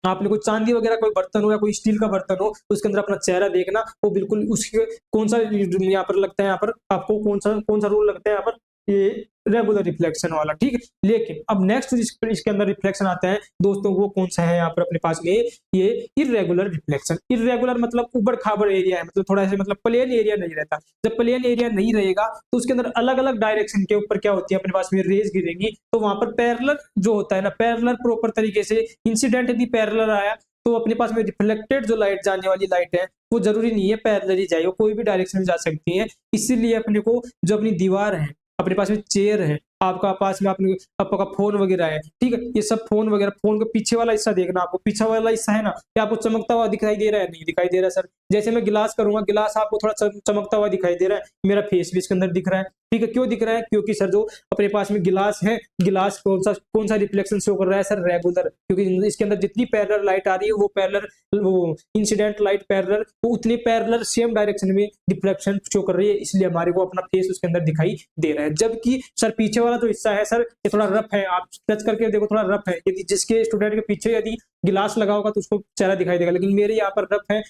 आपने कोई चांदी वगैरह कोई बर्तन हो या कोई स्टील का बर्तन हो, उसके अंदर अपना चेहरा देखना, वो बिल्कुल उसके कौन सा यहाँ पर लगता है, यहाँ पर आपको कौन सा रूल लगता है यहाँ पर, ये रेगुलर रिफ्लेक्शन वाला ठीक है। लेकिन अब नेक्स्ट इसके अंदर रिफ्लेक्शन आता है दोस्तों, वो कौन सा है यहाँ पर अपने पास में, ये इर्रेगुलर रिफ्लेक्शन। इर्रेगुलर मतलब उबड़ खाबड़ एरिया है, मतलब थोड़ा सा मतलब प्लेन एरिया नहीं रहता। जब प्लेन एरिया नहीं रहेगा तो उसके अंदर अलग अलग डायरेक्शन के ऊपर क्या होती है, अपने पास में रेज गिरेंगी, तो वहां पर पैरेलल जो होता है ना, पैरेलल प्रॉपर तरीके से इंसिडेंट यदि पैरेलल आया तो अपने पास में रिफ्लेक्टेड जो लाइट जाने वाली लाइट है वो जरूरी नहीं है पैरेलल ही जाए, वो कोई भी डायरेक्शन में जा सकती है। इसीलिए अपने को जो अपनी दीवार है, अपने पास में चेयर है, आपका पास में आपका फोन वगैरह है ठीक है, ये सब फोन वगैरह, फोन का पीछे वाला हिस्सा देखना, आपको पीछे वाला हिस्सा है ना, क्या आपको चमकता हुआ दिखाई दे रहा है, नहीं दिखाई दे रहा सर। जैसे मैं गिलास करूंगा, गिलास आपको थोड़ा चमकता हुआ दिखाई दे रहा है, मेरा फेस भी इसके अंदर दिख रहा है ठीक है। क्यों दिख रहा है, क्योंकि सर जो अपने पास में गिलास है, गिलास कौन सा रिफ्लेक्शन शो कर रहा है सर, रेगुलर, क्योंकि इसके अंदर जितनी पैरेलल लाइट आ रही है वो पैरेलल, वो इंसिडेंट लाइट पैरेलल, वो उतनी पैरेलल सेम डायरेक्शन में रिफ्लेक्शन शो कर रही है, इसलिए हमारे को अपना फेस उसके अंदर दिखाई दे रहा है। जबकि सर पीछे वाला जो हिस्सा है सर ये थोड़ा रफ है, आप टच करके देखो थोड़ा रफ है, यदि जिसके स्टूडेंट के पीछे यदि गिलास लगा होगा तो उसको चेहरा दिखाई देगा, लेकिन मेरे यहाँ पर रफ है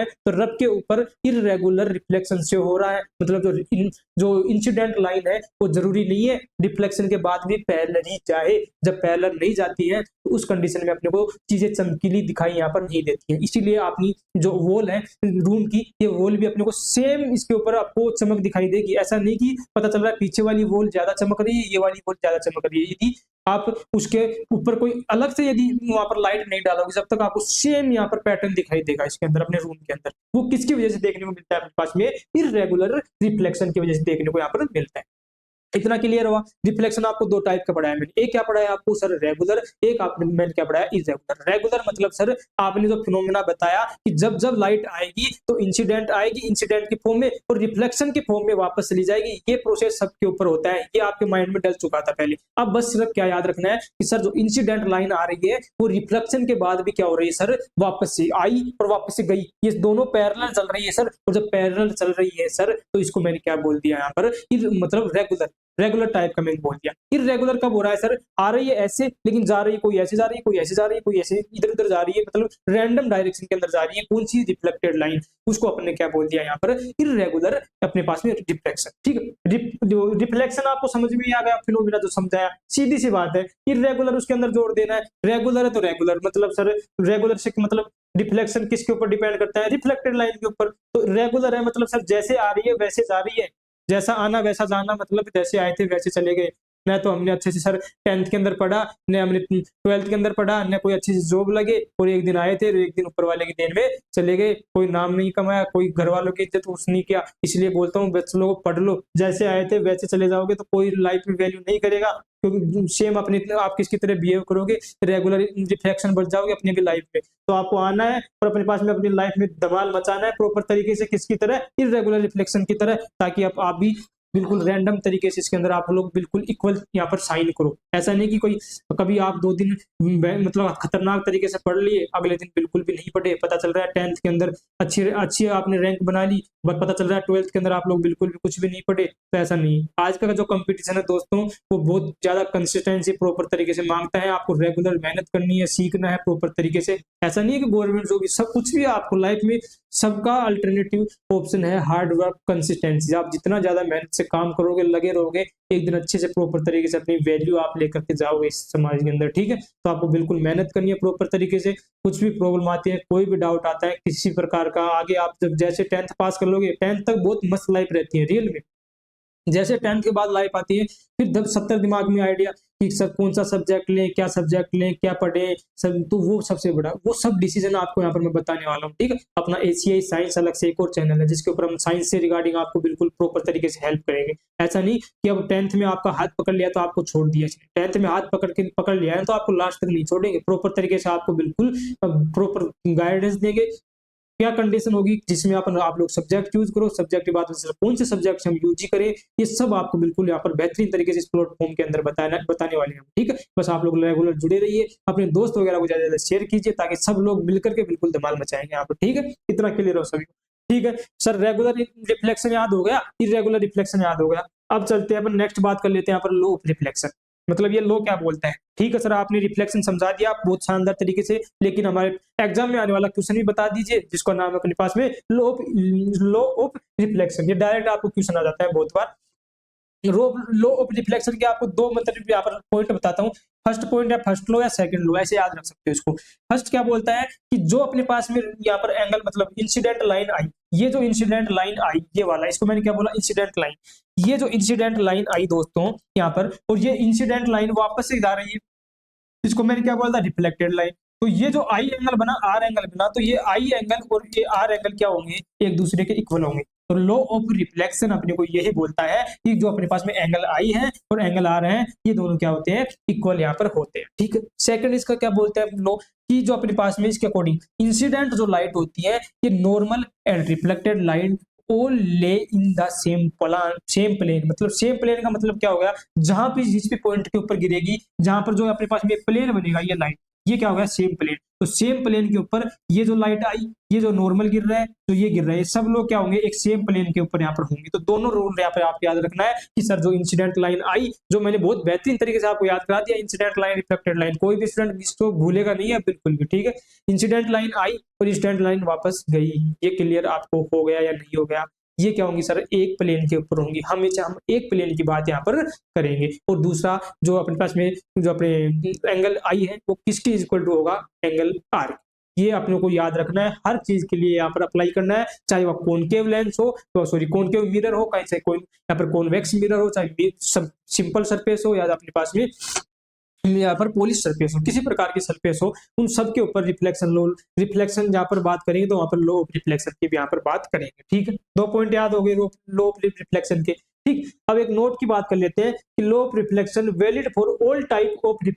तो रफ के ऊपर इररेगुलर रिफ्लेक्शन से हो रहा है। मतलब जो इंसिडेंट लाइन है वो जरूरी नहीं है रिफ्लेक्शन के बाद भी पैरेलल ही जाए, जब पैरेलल नहीं जाती है तो उस कंडीशन में अपने को चीजें चमकीली दिखाई यहाँ पर नहीं देती है। इसीलिए अपनी जो वॉल है रूम की, ये वॉल भी अपने को सेम इसके ऊपर आपको चमक दिखाई देगी। ऐसा नहीं कि पता चल रहा है पीछे वाली वॉल ज्यादा चमक रही है, ये वाली वॉल ज्यादा चमक रही है। यदि आप उसके ऊपर कोई अलग से यदि वहां पर लाइट नहीं डालोगे, जब तक आपको सेम यहाँ पर पैटर्न दिखाई देगा इसके अंदर अपने रूम के अंदर। वो किसकी वजह से देखने को मिलता है अपने पास में, इररेगुलर रिफ्लेक्शन की वजह से देखने को यहाँ पर मिलता है। इतना क्लियर हुआ। रिफ्लेक्शन आपको दो टाइप का पढ़ाया मैंने, एक क्या पढ़ाया आपको सर रेगुलर, एक आपने मैंने क्या पढ़ाया इररेगुलर। रेगुलर मतलब सर आपने जो फिनोमेना बताया कि जब जब लाइट आएगी तो इंसिडेंट आएगी, इंसिडेंट की फॉर्म में और रिफ्लेक्शन की फॉर्म में वापस चली जाएगी। ये प्रोसेस सबके ऊपर होता है, ये आपके माइंड में डल चुका था पहले। अब बस सिर्फ क्या याद रखना है कि सर जो इंसिडेंट लाइन आ रही है वो रिफ्लेक्शन के बाद भी क्या हो रही है सर, वापस से आई और वापस से गई। ये दोनों पैरेलल चल रही है सर, और जब पैरेलल चल रही है सर तो इसको मैंने क्या बोल दिया यहाँ पर, मतलब रेगुलर टाइप का मैंने बोल दिया। इररेगुलर कब हो रहा है सर, आ रही है ऐसे लेकिन जा रही है, कोई ऐसे जा रही है, कोई ऐसे जा रही है, कोई ऐसे इधर उधर जा रही है, मतलब रैंडम डायरेक्शन के अंदर जा रही है कौन सी रिफ्लेक्टेड लाइन, उसको अपने क्या बोल दिया यहाँ पर इररेगुलर अपने पास में रिफ्लेक्शन। ठीक है, रिफ्लेक्शन आपको समझ में आ गया, फिनोमेना जो समझाया, सीधी सी बात है। इररेगुलर उसके अंदर जोड़ देना है, रेगुलर है तो रेगुलर, मतलब सर रेगुलर से मतलब रिफ्लेक्शन किसके ऊपर डिपेंड करता है, रिफ्लेक्टेड लाइन के ऊपर। तो रेगुलर है मतलब सर जैसे आ रही है वैसे जा रही है, जैसा आना वैसा जाना, मतलब जैसे आए थे वैसे चले गए। न तो हमने अच्छे से सर 10th के अंदर पढ़ा, न हमने 12th के अंदर पढ़ा, न कोई अच्छी सी जॉब लगे, और एक दिन आए थे और एक दिन ऊपर वाले की देन में चले गए। कोई नाम नहीं कमाया, कोई घर वालों की इज्जत कुछ नहीं किया। इसलिए बोलता हूँ बच्चे लोग पढ़ लो, जैसे आए थे वैसे चले जाओगे तो कोई लाइफ में वैल्यू नहीं करेगा, क्योंकि सेम अपनी आप किसकी तरह बिहेव करोगे, रेगुलर रिफ्लेक्शन बढ़ जाओगे अपनी भी लाइफ में। तो आपको आना है और अपने पास में अपनी लाइफ में धमाल मचाना है प्रॉपर तरीके से, किसकी तरह, इर्रेगुलर रिफ्लेक्शन की तरह, ताकि आप भी बिल्कुल रैंडम तरीके से इसके अंदर आप लोग बिल्कुल इक्वल यहाँ पर साइन करो। ऐसा नहीं कि कोई कभी आप 2 दिन मतलब खतरनाक तरीके से पढ़ लिए, अगले दिन बिल्कुल भी नहीं पढ़े, पता चल रहा है 10th के अंदर अच्छी अच्छी आपने रैंक बना ली, बट पता चल रहा है 12th के अंदर आप लोग बिल्कुल भी कुछ भी नहीं पढ़े। तो ऐसा नहीं, आज का जो कंपटीशन है दोस्तों, वो बहुत ज्यादा कंसिस्टेंसी प्रॉपर तरीके से मांगता है। आपको रेगुलर मेहनत करनी है, सीखना है प्रॉपर तरीके से। ऐसा नहीं है कि गवर्नमेंट जॉब सब कुछ भी आपको लाइफ में, सबका अल्टरनेटिव ऑप्शन है हार्ड वर्क, कंसिस्टेंसी। आप जितना ज्यादा मेहनत से काम करोगे, लगे रहोगे, एक दिन अच्छे से प्रॉपर तरीके से अपनी वैल्यू आप लेकर के जाओगे इस समाज के अंदर, ठीक है। तो आपको बिल्कुल मेहनत करनी है प्रॉपर तरीके से। कुछ भी प्रॉब्लम आती है, कोई भी डाउट आता है किसी प्रकार का, आगे आप जब जैसे 10th पास कर लोगे, 10th तक बहुत मस्त लाइफ रहती है रियल में। जैसे 10th के बाद लाइफ आती है, फिर जब 70 दिमाग में आइडिया कि सब कौन सा सब्जेक्ट लें, क्या सब्जेक्ट लें, क्या पढ़ें, सब, तो वो सबसे बड़ा वो सब डिसीजन आपको यहाँ पर मैं बताने वाला हूँ, ठीक है। अपना एसीआई साइंस अलग से एक और चैनल है, जिसके ऊपर हम साइंस से रिगार्डिंग आपको बिल्कुल प्रॉपर तरीके से हेल्प करेंगे। ऐसा नहीं कि अब 10th में आपका हाथ पकड़ लिया तो आपको छोड़ दिया। 10th में हाथ पकड़ लिया है तो आपको लास्ट तक नहीं छोड़ेंगे, प्रॉपर तरीके से आपको बिल्कुल प्रॉपर गाइडेंस देंगे। क्या कंडीशन होगी जिसमें आप लोग सब्जेक्ट चूज करो, सब्जेक्ट के बाद कौन से सब्जेक्ट हम यूजी करें, ये सब आपको बिल्कुल यहाँ पर बेहतरीन तरीके से इस प्लेटफॉर्म के अंदर बताने वाले हैं, ठीक है। बस आप लोग रेगुलर जुड़े रहिए, अपने दोस्त वगैरह को ज्यादा शेयर कीजिए, ताकि सब लोग मिलकर के बिल्कुल धमाल मचाएंगे यहाँ पर, ठीक है। इतना क्लियर हो सभी, ठीक है। सर रेगुलर रिफ्लेक्शन याद हो गया, इरेगुलर रिफ्लेक्शन याद हो गया। अब चलते हैं अपन नेक्स्ट बात कर लेते हैं यहाँ पर लो ऑफ रिफ्लेक्शन, मतलब ये लो क्या बोलता है, ठीक है। सर आपने रिफ्लेक्शन समझा दिया बहुत शानदार तरीके से, लेकिन हमारे एग्जाम में आने वाला क्वेश्चन भी बता दीजिए, जिसका नाम है अपने पास में लो ऑफ रिफ्लेक्शन। ये डायरेक्ट आपको क्वेश्चन आ जाता है बहुत बार। लो ऑफ रिफ्लेक्शन के आपको 2 मतलब यहाँ पर पॉइंट बताता हूँ। फर्स्ट पॉइंट है फर्स्ट लो या सेकंड लो, ऐसे याद रख सकते हो इसको। फर्स्ट क्या बोलता है कि जो अपने पास में यहाँ पर एंगल मतलब इंसिडेंट लाइन आई, ये जो इंसिडेंट लाइन आई, ये वाला, इसको मैंने क्या बोला, इंसिडेंट लाइन। ये जो इंसिडेंट लाइन आई दोस्तों यहाँ पर, और ये इंसिडेंट लाइन वापस से जा रही है, इसको मैंने क्या बोला था, रिफ्लेक्टेड लाइन। तो ये जो आई एंगल बना, आर एंगल बना, तो ये आई एंगल और ये आर एंगल क्या होंगे, एक दूसरे के इक्वल होंगे। तो लॉ ऑफ रिफ्लेक्शन अपने को यही बोलता है कि जो अपने पास में एंगल आई है और एंगल आर है, ये दोनों क्या होते हैं, इक्वल यहाँ पर होते हैं, ठीक है। सेकंड इसका क्या बोलते हैं लॉ, कि जो अपने पास में इसके अकॉर्डिंग इंसिडेंट जो लाइट होती है, ये normal and reflected light all ले इन द सेम प्लेन। मतलब सेम प्लेन का मतलब क्या हो गया, जहां भी जिस भी पॉइंट के ऊपर गिरेगी, जहां पर जो अपने पास में प्लेन बनेगा, ये लाइट, ये क्या हो गया, सेम प्लेन। तो सेम प्लेन के ऊपर ये जो लाइट आई, ये जो नॉर्मल गिर रहा है, तो ये गिर रहा है, सब लोग क्या होंगे, एक सेम प्लेन के ऊपर यहाँ पर होंगे। तो दोनों रूल यहाँ पर आप याद रखना है कि सर जो इंसिडेंट लाइन आई, जो मैंने बहुत बेहतरीन तरीके से आपको याद करा दिया, इंसिडेंट लाइन रिफ्लेक्टेड लाइन, कोई भी स्टूडेंट इसको भूलेगा नहीं है बिल्कुल भी, ठीक है। इंसिडेंट लाइन आई और इंसिडेंट लाइन वापस गई, ये क्लियर आपको हो गया या नहीं हो गया। ये क्या होंगी सर, एक प्लेन के ऊपर होंगी, हमेशा हम एक प्लेन की बात यहाँ पर करेंगे। और दूसरा जो अपने पास में जो अपने एंगल आई है, वो किसके इक्वल टू होगा, एंगल आर। ये अपने को याद रखना है, हर चीज के लिए यहाँ पर अप्लाई करना है, चाहे वह कॉनकेव लेंस हो, तो सॉरी कॉनकेव मिरर हो, चाहे कोई यहाँ पर कॉन्वेक्स मिरर हो, चाहे सब सिंपल सरफेस हो, या अपने पास में यहाँ पर पॉलिश सरफेस हो, किसी प्रकार की सरफेस हो, उन सब के ऊपर रिफ्लेक्शन जहाँ पर बात करेंगे, तो वहां पर लो ऑफ रिफ्लेक्शन की भी यहाँ पर बात करेंगे, ठीक है। 2 पॉइंट याद हो गए लो ऑफ रिफ्लेक्शन के, ठीक। अब एक नोट की बात कर लेते हैं कि law of reflection valid for all type of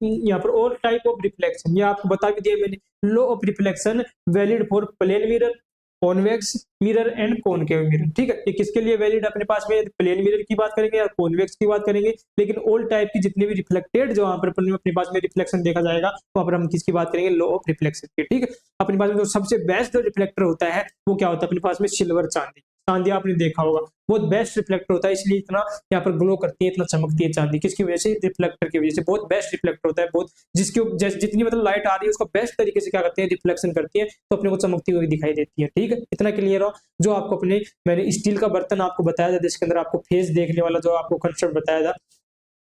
यहाँ पर ऑल टाइप ऑफ रिफ्लेक्शन, ये आपको बता भी दिया मैंने। Law of reflection valid for plane mirror, convex mirror and concave mirror, ठीक है। ये किसके लिए वैलिड अपने पास में, प्लेन मिरर की बात करेंगे या कॉन्वेक्स की बात करेंगे, लेकिन ऑल टाइप की जितने भी रिफ्लेक्टेड जो वहां पर अपने पास में रिफ्लेक्शन देखा जाएगा, वहां पर हम किसकी बात करेंगे, लो ऑफ रिफ्लेक्शन की, ठीक है। अपने पास में जो सबसे बेस्ट जो रिफ्लेक्टर होता है, वो क्या होता है अपने पास में, सिल्वर चांदी। चांदी आपने देखा होगा, बहुत बेस्ट रिफ्लेक्टर होता है, इसलिए इतना यहाँ पर ग्लो करती है, इतना चमकती है चांदी, किसकी वजह से, रिफ्लेक्टर की वजह से। बहुत बेस्ट रिफ्लेक्टर होता है, बहुत जिसके जितनी मतलब लाइट आ रही है, उसका बेस्ट तरीके से क्या करती है, रिफ्लेक्शन करती है, तो अपने को चमकती हुई दिखाई देती है, ठीक है। इतना क्लियर हो। जो आपको अपने मैंने स्टील का बर्तन आपको बताया था, जिसके अंदर आपको फेस देखने वाला जो आपको कंसेप्ट बताया था,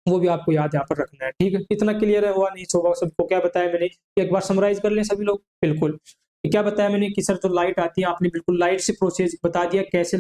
वो भी आपको याद यहाँ पर रखना है, ठीक है। इतना क्लियर है, हुआ नहीं होगा सबको, क्या बताया मैंने, एक बार समराइज कर लें सभी लोग, बिल्कुल। क्या बताया मैंने कि सर जो लाइट आती है, आपने बिल्कुल लाइट से प्रोसेस बता दिया, कैसे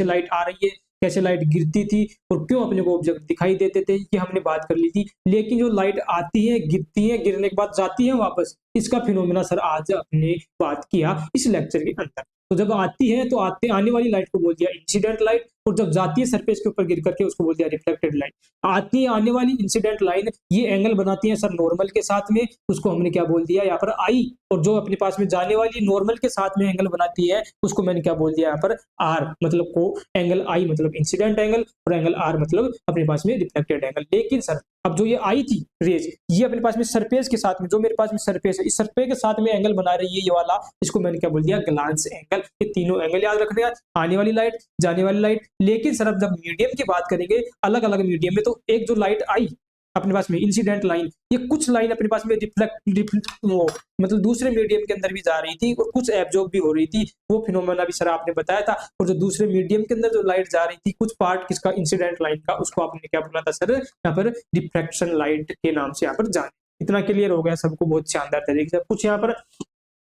लाइट आ रही है, कैसे लाइट गिरती थी और क्यों अपने को ऑब्जेक्ट दिखाई देते थे, ये हमने बात कर ली थी। लेकिन जो लाइट आती है, गिरती है, गिरने के बाद जाती है वापस, इसका फिनोमेना सर आज आपने बात किया इस लेक्चर के अंदर। तो जब आती है तो आने वाली लाइट को बोल दिया इंसिडेंट लाइट, और जब जाती है सरफेस के ऊपर गिर करके उसको बोल दिया रिफ्लेक्टेड लाइट। आती है आने वाली इंसिडेंट लाइन, ये एंगल बनाती है सर नॉर्मल के साथ में, उसको हमने क्या बोल दिया यहाँ पर आई। और जो अपने पास में जाने वाली नॉर्मल के साथ में एंगल बनाती है, उसको मैंने क्या बोल दिया यहाँ पर आर, मतलब को एंगल आई मतलब इंसिडेंट एंगल, और एंगल आर मतलब अपने पास में रिफ्लेक्टेड एंगल। लेकिन सर अब जो ये आई थी रेज, ये अपने पास में सरफेस के साथ में, जो मेरे पास में सरफेस है, इस सरफेस के साथ में एंगल बना रही है ये वाला, इसको मैंने क्या बोल दिया ग्लांस एंगल। ये तीनों एंगल याद रखने हैं, आने वाली लाइट, जाने वाली लाइट। लेकिन सर अब जब मीडियम की बात करेंगे, अलग अलग मीडियम में, तो एक जो लाइट आई अपने पास में इंसिडेंट लाइन, ये कुछ लाइन अपने पास में रिफ्लेक्ट वो मतलब दूसरे मीडियम के अंदर भी जा रही थी और कुछ एब्जॉर्ब भी हो रही थी, वो फिनोमेना भी सर आपने बताया था। और जो दूसरे मीडियम के अंदर जो लाइट जा रही थी, कुछ पार्ट किसका इंसिडेंट लाइन का, उसको आपने क्या बोला था सर यहाँ पर रिफ्लेक्शन लाइट के नाम से यहाँ पर जाने। इतना क्लियर हो गया सबको बहुत शानदार तरीके से। कुछ यहाँ पर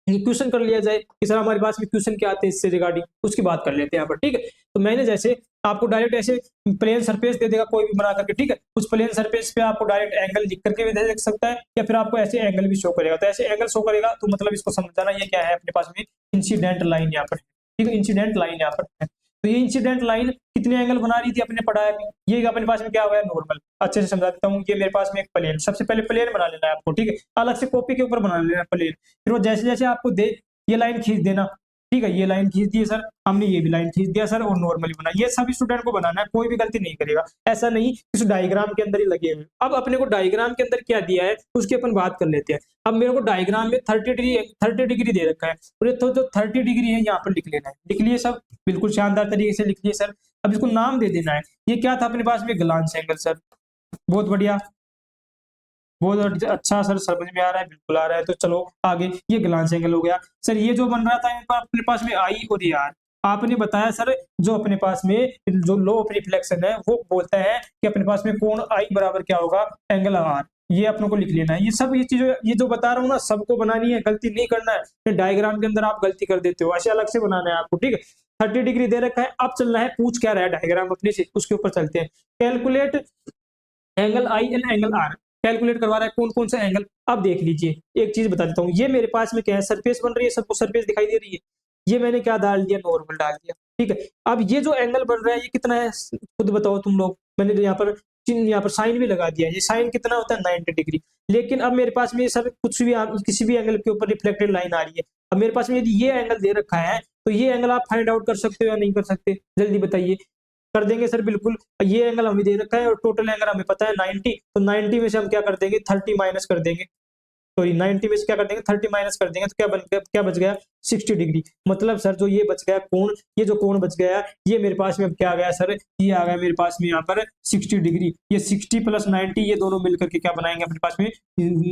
क्वेश्चन कर लिया जाए कि सर हमारे पास में क्वेश्चन क्या आते हैं इससे रिगार्डिंग, उसकी बात कर लेते हैं यहाँ पर, ठीक है। तो मैंने जैसे आपको डायरेक्ट ऐसे प्लेन सरफेस दे देगा कोई भी बना करके, ठीक है, उस प्लेन सरफेस पे आपको डायरेक्ट एंगल लिख करके भी दे सकता है, या फिर आपको ऐसे एंगल भी शो करेगा। तो ऐसे एंगल शो करेगा तो मतलब इसको समझाना ये क्या है अपने पास में इंसिडेंट लाइन यहाँ पर, ठीक है, इंसिडेंट लाइन यहाँ पर है। तो ये इंसिडेंट लाइन कितने एंगल बना रही थी अपने पढ़ाया भी, ये अपने पास में क्या हुआ है नॉर्मल। अच्छे से समझा देता हूँ, ये मेरे पास में एक प्लेन, सबसे पहले प्लेन बना लेना है आपको, ठीक है, अलग से कॉपी के ऊपर बना लेना है प्लेन। फिर वो जैसे जैसे आपको दे ये लाइन खींच देना, ठीक है, ये लाइन खींच दी है सर हमने, ये भी लाइन खींच दिया सर, और नॉर्मली बना। ये सभी स्टूडेंट को बनाना है, कोई भी गलती नहीं करेगा, ऐसा नहीं इस डायग्राम के अंदर ही लगे हुए। अब अपने को डायग्राम के अंदर क्या दिया है उसकी अपन बात कर लेते हैं। अब मेरे को डायग्राम में 30 डिग्री दे रखा है, और ये तो जो 30 डिग्री है यहाँ पर लिख लेना है। लिख लिए सब, बिल्कुल शानदार तरीके से लिख लिए सर। अब इसको नाम दे देना है, ये क्या था अपने पास में ग्लांस एंगल सर, बहुत बढ़िया, बहुत अच्छा सर, समझ में आ रहा है, बिल्कुल आ रहा है। तो चलो आगे, ये ग्लांस एंगल हो गया सर। ये जो बन रहा था अपने पास में आई और ये आर, आपने बताया सर जो अपने पास में जो लो ऑफ रिफ्लेक्शन है वो बोलता है कि अपने पास में कोण आई बराबर क्या होगा एंगल आर, ये अपने को लिख लेना है। ये सब ये चीजें ये जो बता रहा हूँ ना सबको बनानी है, गलती नहीं करना है। डायग्राम के अंदर आप गलती कर देते हो, ऐसे अलग से बनाना है आपको, ठीक है। 30 डिग्री दे रखा है, अब चलना है पूछ क्या रहा है डायग्राम अपने से, उसके ऊपर चलते हैं। Calculate angle I and angle R, calculate करवा रहा है कौन कौन सा एंगल। अब देख लीजिए एक चीज बता देता हूँ, ये मेरे पास में क्या है सरफेस बन रही है, सबको सरफेस दिखाई दे रही है, ये मैंने क्या डाल दिया नॉर्मल डाल दिया, ठीक है। अब ये जो एंगल बन रहा है ये कितना है खुद बताओ तुम लोग, मैंने यहाँ पर चिन्ह यहाँ पर साइन भी लगा दिया, ये साइन कितना होता है 90 डिग्री। लेकिन अब मेरे पास में सर कुछ भी किसी भी एंगल के ऊपर रिफ्लेक्टेड लाइन आ रही है। अब मेरे पास में यदि ये एंगल दे रखा है तो ये एंगल आप फाइंड आउट कर सकते हो या नहीं कर सकते, जल्दी बताइए। कर देंगे सर बिल्कुल, ये एंगल हमें दे रखा है और टोटल एंगल हमें पता है 90, तो 90 में से हम क्या कर देंगे 30 माइनस कर देंगे, सॉरी 90 में से क्या कर देंगे 30 माइनस कर देंगे, तो क्या बन गया, क्या बच गया 60 डिग्री। मतलब सर जो ये बच गया कोण, ये जो कोण बच गया ये मेरे पास में अब क्या आ गया सर, ये आ गया मेरे पास में यहाँ पर 60 डिग्री। ये 60 प्लस 90 ये दोनों मिलकर के क्या बनाएंगे अपने पास में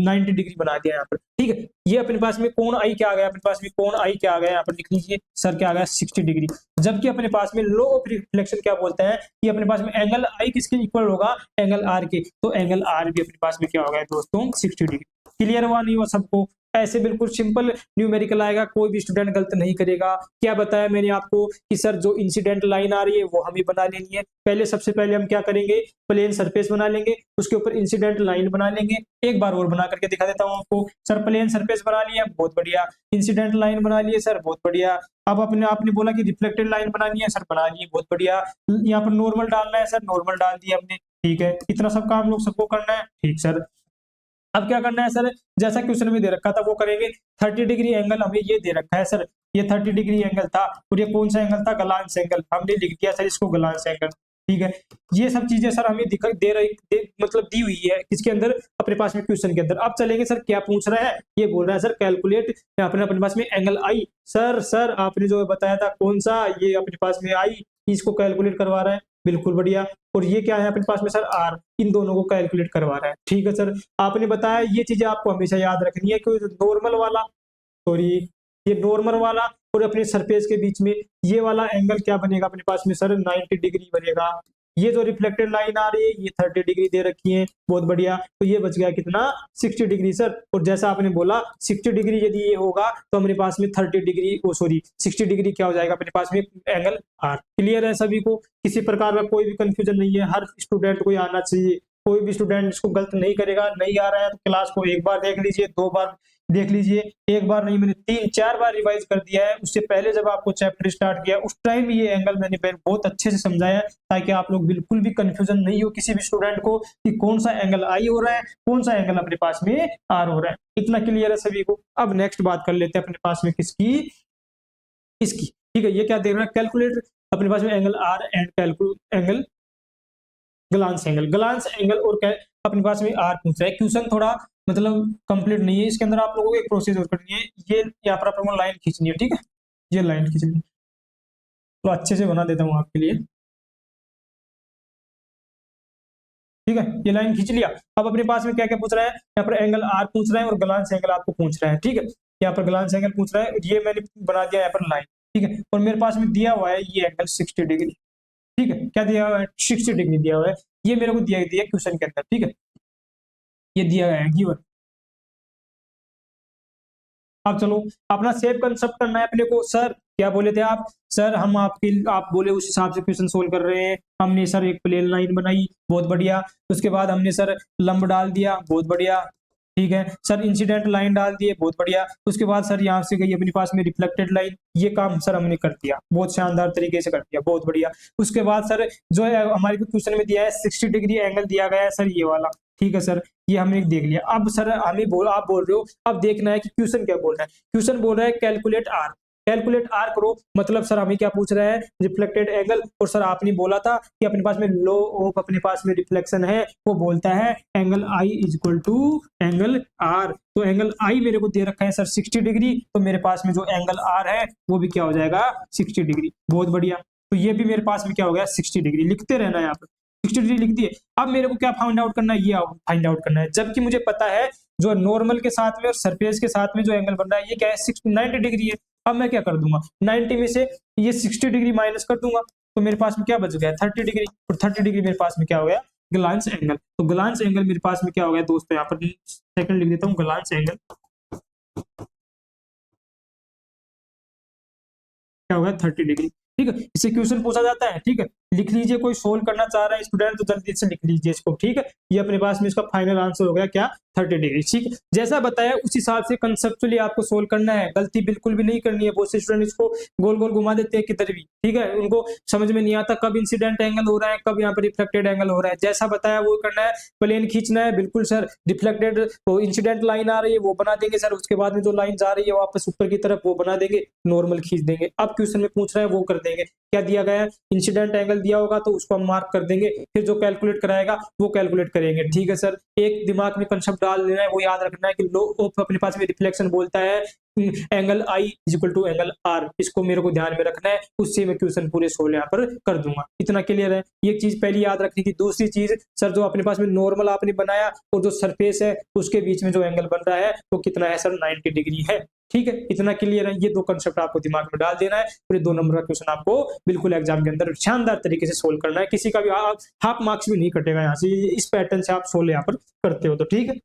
90 डिग्री बना दिया यहाँ पर, ठीक है। ये अपने पास में कोण आई क्या आ गया, अपने पास में कोण आई क्या आ गया यहाँ पर लिख लीजिए सर, क्या आ गया 60 डिग्री। जबकि अपने पास में लो ऑफ रिफ्लेक्शन क्या बोलता है कि अपने पास में एंगल आई किसके इक्वल होगा एंगल आर के, तो एंगल आर भी अपने पास में क्या होगा दोस्तों 60 डिग्री। क्लियर हुआ नहीं हुआ सबको? ऐसे बिल्कुल सिंपल न्यूमेरिकल आएगा, कोई भी स्टूडेंट गलत नहीं करेगा। क्या बताया मैंने आपको कि सर जो इंसिडेंट लाइन आ रही है वो हमें बना लेनी है। पहले सबसे पहले हम क्या करेंगे, प्लेन सरफेस बना लेंगे, उसके ऊपर इंसिडेंट लाइन बना लेंगे। एक बार और बना करके दिखा देता हूँ आपको। सर प्लेन सरफेस बना लिया, बहुत बढ़िया। इंसिडेंट लाइन बना लिए सर, बहुत बढ़िया। अब अपने आपने बोला कि रिफ्लेक्टेड लाइन बनानी है सर, बना लिए, बहुत बढ़िया। यहाँ पर नॉर्मल डालना है सर, नॉर्मल डाल दिया हमने, ठीक है। इतना सब काम लोग सबको करना है, ठीक सर। अब क्या करना है सर, जैसा क्वेश्चन में दे रखा था वो करेंगे। 30 डिग्री एंगल हमें ये दे रखा है सर, ये 30 डिग्री एंगल था और ये कौन सा एंगल था, ग्लांस एंगल। हमने लिख दिया सर इसको ग्लांस एंगल, ठीक है। ये सब चीजें सर हमें मतलब दी हुई है किसके अंदर, अपने पास में क्वेश्चन के अंदर। अब चलेंगे सर क्या पूछ रहा है, ये बोल रहा है सर कैलकुलेट अपने पास में एंगल आई। सर आपने जो बताया था कौन सा, ये अपने पास में आई, इसको कैलकुलेट करवा रहा है, बिल्कुल बढ़िया। और ये क्या है अपने पास में सर आर, इन दोनों को कैलकुलेट करवा रहा है, ठीक है सर। आपने बताया ये चीजें आपको हमेशा याद रखनी है कि नॉर्मल वाला, सॉरी ये नॉर्मल वाला और अपने सरफेस के बीच में ये वाला एंगल क्या बनेगा अपने पास में सर 90 डिग्री बनेगा। ये जो रिफ्लेक्टेड लाइन आ रही है ये 30 डिग्री दे रखी है, बहुत बढ़िया। तो ये बच गया कितना 60 डिग्री सर। और जैसा आपने बोला 60 डिग्री यदि ये होगा तो हमारे पास में 30 डिग्री 60 डिग्री क्या हो जाएगा अपने पास में एंगल आर। क्लियर है सभी को, किसी प्रकार का कोई भी कंफ्यूजन नहीं है, हर स्टूडेंट को ये आना चाहिए। कोई भी स्टूडेंट इसको गलत नहीं करेगा, नहीं आ रहा है तो क्लास को एक बार देख लीजिए, 2 बार देख लीजिए, एक बार नहीं मैंने 3-4 बार रिवाइज कर दिया है। उससे पहले जब आपको चैप्टर स्टार्ट किया उस टाइम ये एंगल मैंने बहुत अच्छे से समझाया है, ताकि आप लोग बिल्कुल भी कंफ्यूजन नहीं हो किसी भी स्टूडेंट को कि कौन सा एंगल आई हो रहा है, कौन सा एंगल अपने पास में आर हो रहा है। इतना क्लियर है सभी को। अब नेक्स्ट बात कर लेते हैं अपने पास में किसकी, इसकी। ठीक है, ये क्या देख रहा है, कैलकुलेट अपने पास में angle R and angle glance angle. Glance angle और अपने पास में आर पूछ रहा है। क्वेश्चन थोड़ा मतलब कंप्लीट नहीं है, इसके अंदर आप लोगों को एक प्रोसेस और करनी है। ये यहाँ पर आपको लाइन खींचनी है, ठीक है, ये लाइन खींचनी है, तो अच्छे से बना देता हूँ आपके लिए। ठीक है, ये लाइन खींच लिया। अब अपने पास में क्या क्या पूछ रहा है, यहाँ पर एंगल आर पूछ रहा है और ग्लांस एंगल आपको पूछ रहा है। ठीक है, यहाँ पर ग्लांस एंगल पूछ रहा है, ये मैंने बना दिया यहाँ पर लाइन। ठीक है, और मेरे पास में दिया हुआ है ये एंगल 60 डिग्री। ठीक है, क्या दिया हुआ है, 60 डिग्री दिया हुआ है। ये मेरे को दिया क्वेश्चन के अंदर। ठीक है, ये दिया गया है गिवन। अब चलो अपना सेम कंसेप्ट करना है अपने को। सर क्या बोले थे आप, सर हम आप बोले उस हिसाब से क्वेश्चन सोल्व कर रहे हैं। हमने सर एक प्लेन लाइन बनाई, बहुत बढ़िया। उसके बाद हमने सर लंब डाल दिया, बहुत बढ़िया। ठीक है सर, इंसिडेंट लाइन डाल दिए, बहुत बढ़िया। उसके बाद सर यहाँ से गई अपने पास में रिफ्लेक्टेड लाइन, ये काम सर हमने कर दिया, बहुत शानदार तरीके से कर दिया, बहुत बढ़िया। उसके बाद सर जो है हमारे को क्वेश्चन में दिया है 60 डिग्री एंगल दिया गया है सर, ये वाला। ठीक है सर, ये हमने देख लिया। अब सर आप बोल रहे हो अब देखना है कि क्वेश्चन क्या बोल रहा है। क्वेश्चन बोल रहा है कैलकुलेट आर। कैलकुलेट आर करो, मतलब सर हमें क्या पूछ रहा है, रिफ्लेक्टेड एंगल। और सर आपने बोला था कि अपने पास में लो ऑफ अपने पास में रिफ्लेक्शन है, वो बोलता है angle I is equal to angle R. तो एंगल आई मेरे को दे रखा है सर 60 डिग्री, तो मेरे पास में जो एंगल आर है वो भी क्या हो जाएगा 60 डिग्री, बहुत बढ़िया। तो ये भी मेरे पास में क्या हो गया 60 डिग्री। लिखते रहना है यहाँ पर, 60 डिग्री लिख दिए। अब मेरे को क्या फाइंड आउट करना है, ये फाइंड आउट करना है, जबकि मुझे पता है जो नॉर्मल के साथ में और सरफेस के साथ में जो एंगल बन रहा है ये क्या है 90 डिग्री है। अब मैं क्या कर दूंगा, 90 में से ये 60 डिग्री माइनस कर दूंगा, तो मेरे पास में क्या बच गया 30 डिग्री। और 30 डिग्री मेरे पास में क्या हो गया ग्लांस एंगल। तो ग्लांस एंगल मेरे पास में क्या हो गया दोस्तों, यहाँ पर सेकंड लिख देता हूँ, ग्लांस एंगल क्या हो गया 30 डिग्री। ठीक है, इससे क्वेश्चन पूछा जाता है। ठीक है, लिख लीजिए, कोई सोल्व करना चाह रहा है स्टूडेंट तो जल्दी से लिख लीजिए इसको। ठीक है, ये अपने पास में इसका फाइनल आंसर हो गया क्या 30 डिग्री। ठीक है, जैसा बताया उस हिसाब से कंसेप्चुअली आपको सोल्व करना है, गलती बिल्कुल भी नहीं करनी है। बहुत से स्टूडेंट इसको गोल गोल घुमा देते हैं किधर भी। ठीक है, उनको समझ में नहीं आता कब इंसिडेंट एंगल हो रहा है, कब यहाँ पर रिफ्लेक्टेड एंगल हो रहा है। जैसा बताया वो करना है, प्लेन खींचना है, बिल्कुल सर। रिफ्लेक्टेड इंसिडेंट लाइन आ रही है वो बना देंगे सर, उसके बाद में जो लाइन जा रही है वापस ऊपर की तरफ वो बना देंगे, नॉर्मल खींच देंगे। अब क्वेश्चन में पूछ रहा है वो कर देंगे। क्या दिया गया है, इंसिडेंट एंगल दिया होगा तो उसको हम मार्क कर देंगे, फिर जो कैलकुलेट कराएगा वो कैलकुलेट करेंगे। ठीक है सर, एक दिमाग में कंसेप्ट डाल देना है, वो याद रखना है कि लो ऑफ अपने पास में रिफ्लेक्शन बोलता है angle I is equal to angle R. इसको मेरे को ध्यान में रखना है, उससे मैं क्वेश्चन पूरे सोल्व यहाँ पर कर दूंगा। इतना क्लियर है, ये चीज पहली याद रखनी थी। दूसरी चीज सर, जो अपने पास में नॉर्मल आपने बनाया और जो सरफेस है उसके बीच में जो एंगल बन रहा है वो कितना है सर 90 डिग्री है। ठीक है, इतना क्लियर है। ये दो कंसेप्ट आपको दिमाग में डाल देना है, फिर 2 नंबर का क्वेश्चन आपको बिल्कुल एग्जाम के अंदर शानदार तरीके से सोल्व करना है। किसी का भी हाफ मार्क्स भी नहीं कटेगा यहाँ से, इस पैटर्न से आप सोल्व यहाँ पर करते हो तो। ठीक है,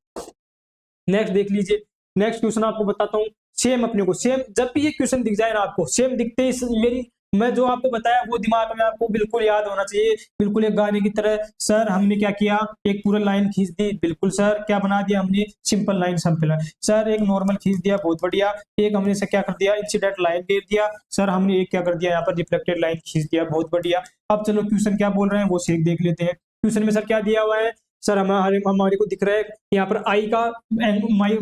नेक्स्ट देख लीजिए। नेक्स्ट क्वेश्चन आपको बताता हूँ, सेम अपने को सेम जब भी ये क्वेश्चन दिख जाए ना आपको, सेम दिखते ही मेरी मैं जो आपको बताया वो दिमाग में आपको बिल्कुल याद होना चाहिए, बिल्कुल एक गाने की तरह। सर हमने क्या किया, एक पूरा लाइन खींच दी, बिल्कुल सर। क्या बना दिया हमने, सिंपल लाइन सिंपल है सर। एक नॉर्मल खींच दिया, बहुत बढ़िया। एक हमने से क्या कर दिया, इंसिडेंट लाइन दे दिया सर। हमने एक क्या कर दिया, यहाँ पर रिफ्लेक्टेड लाइन खींच दिया, बहुत बढ़िया। अब चलो क्वेश्चन क्या बोल रहे हैं वो से देख लेते हैं। क्वेश्चन में सर क्या दिया हुआ है, सर हमारे को दिख रहा है यहाँ पर आई का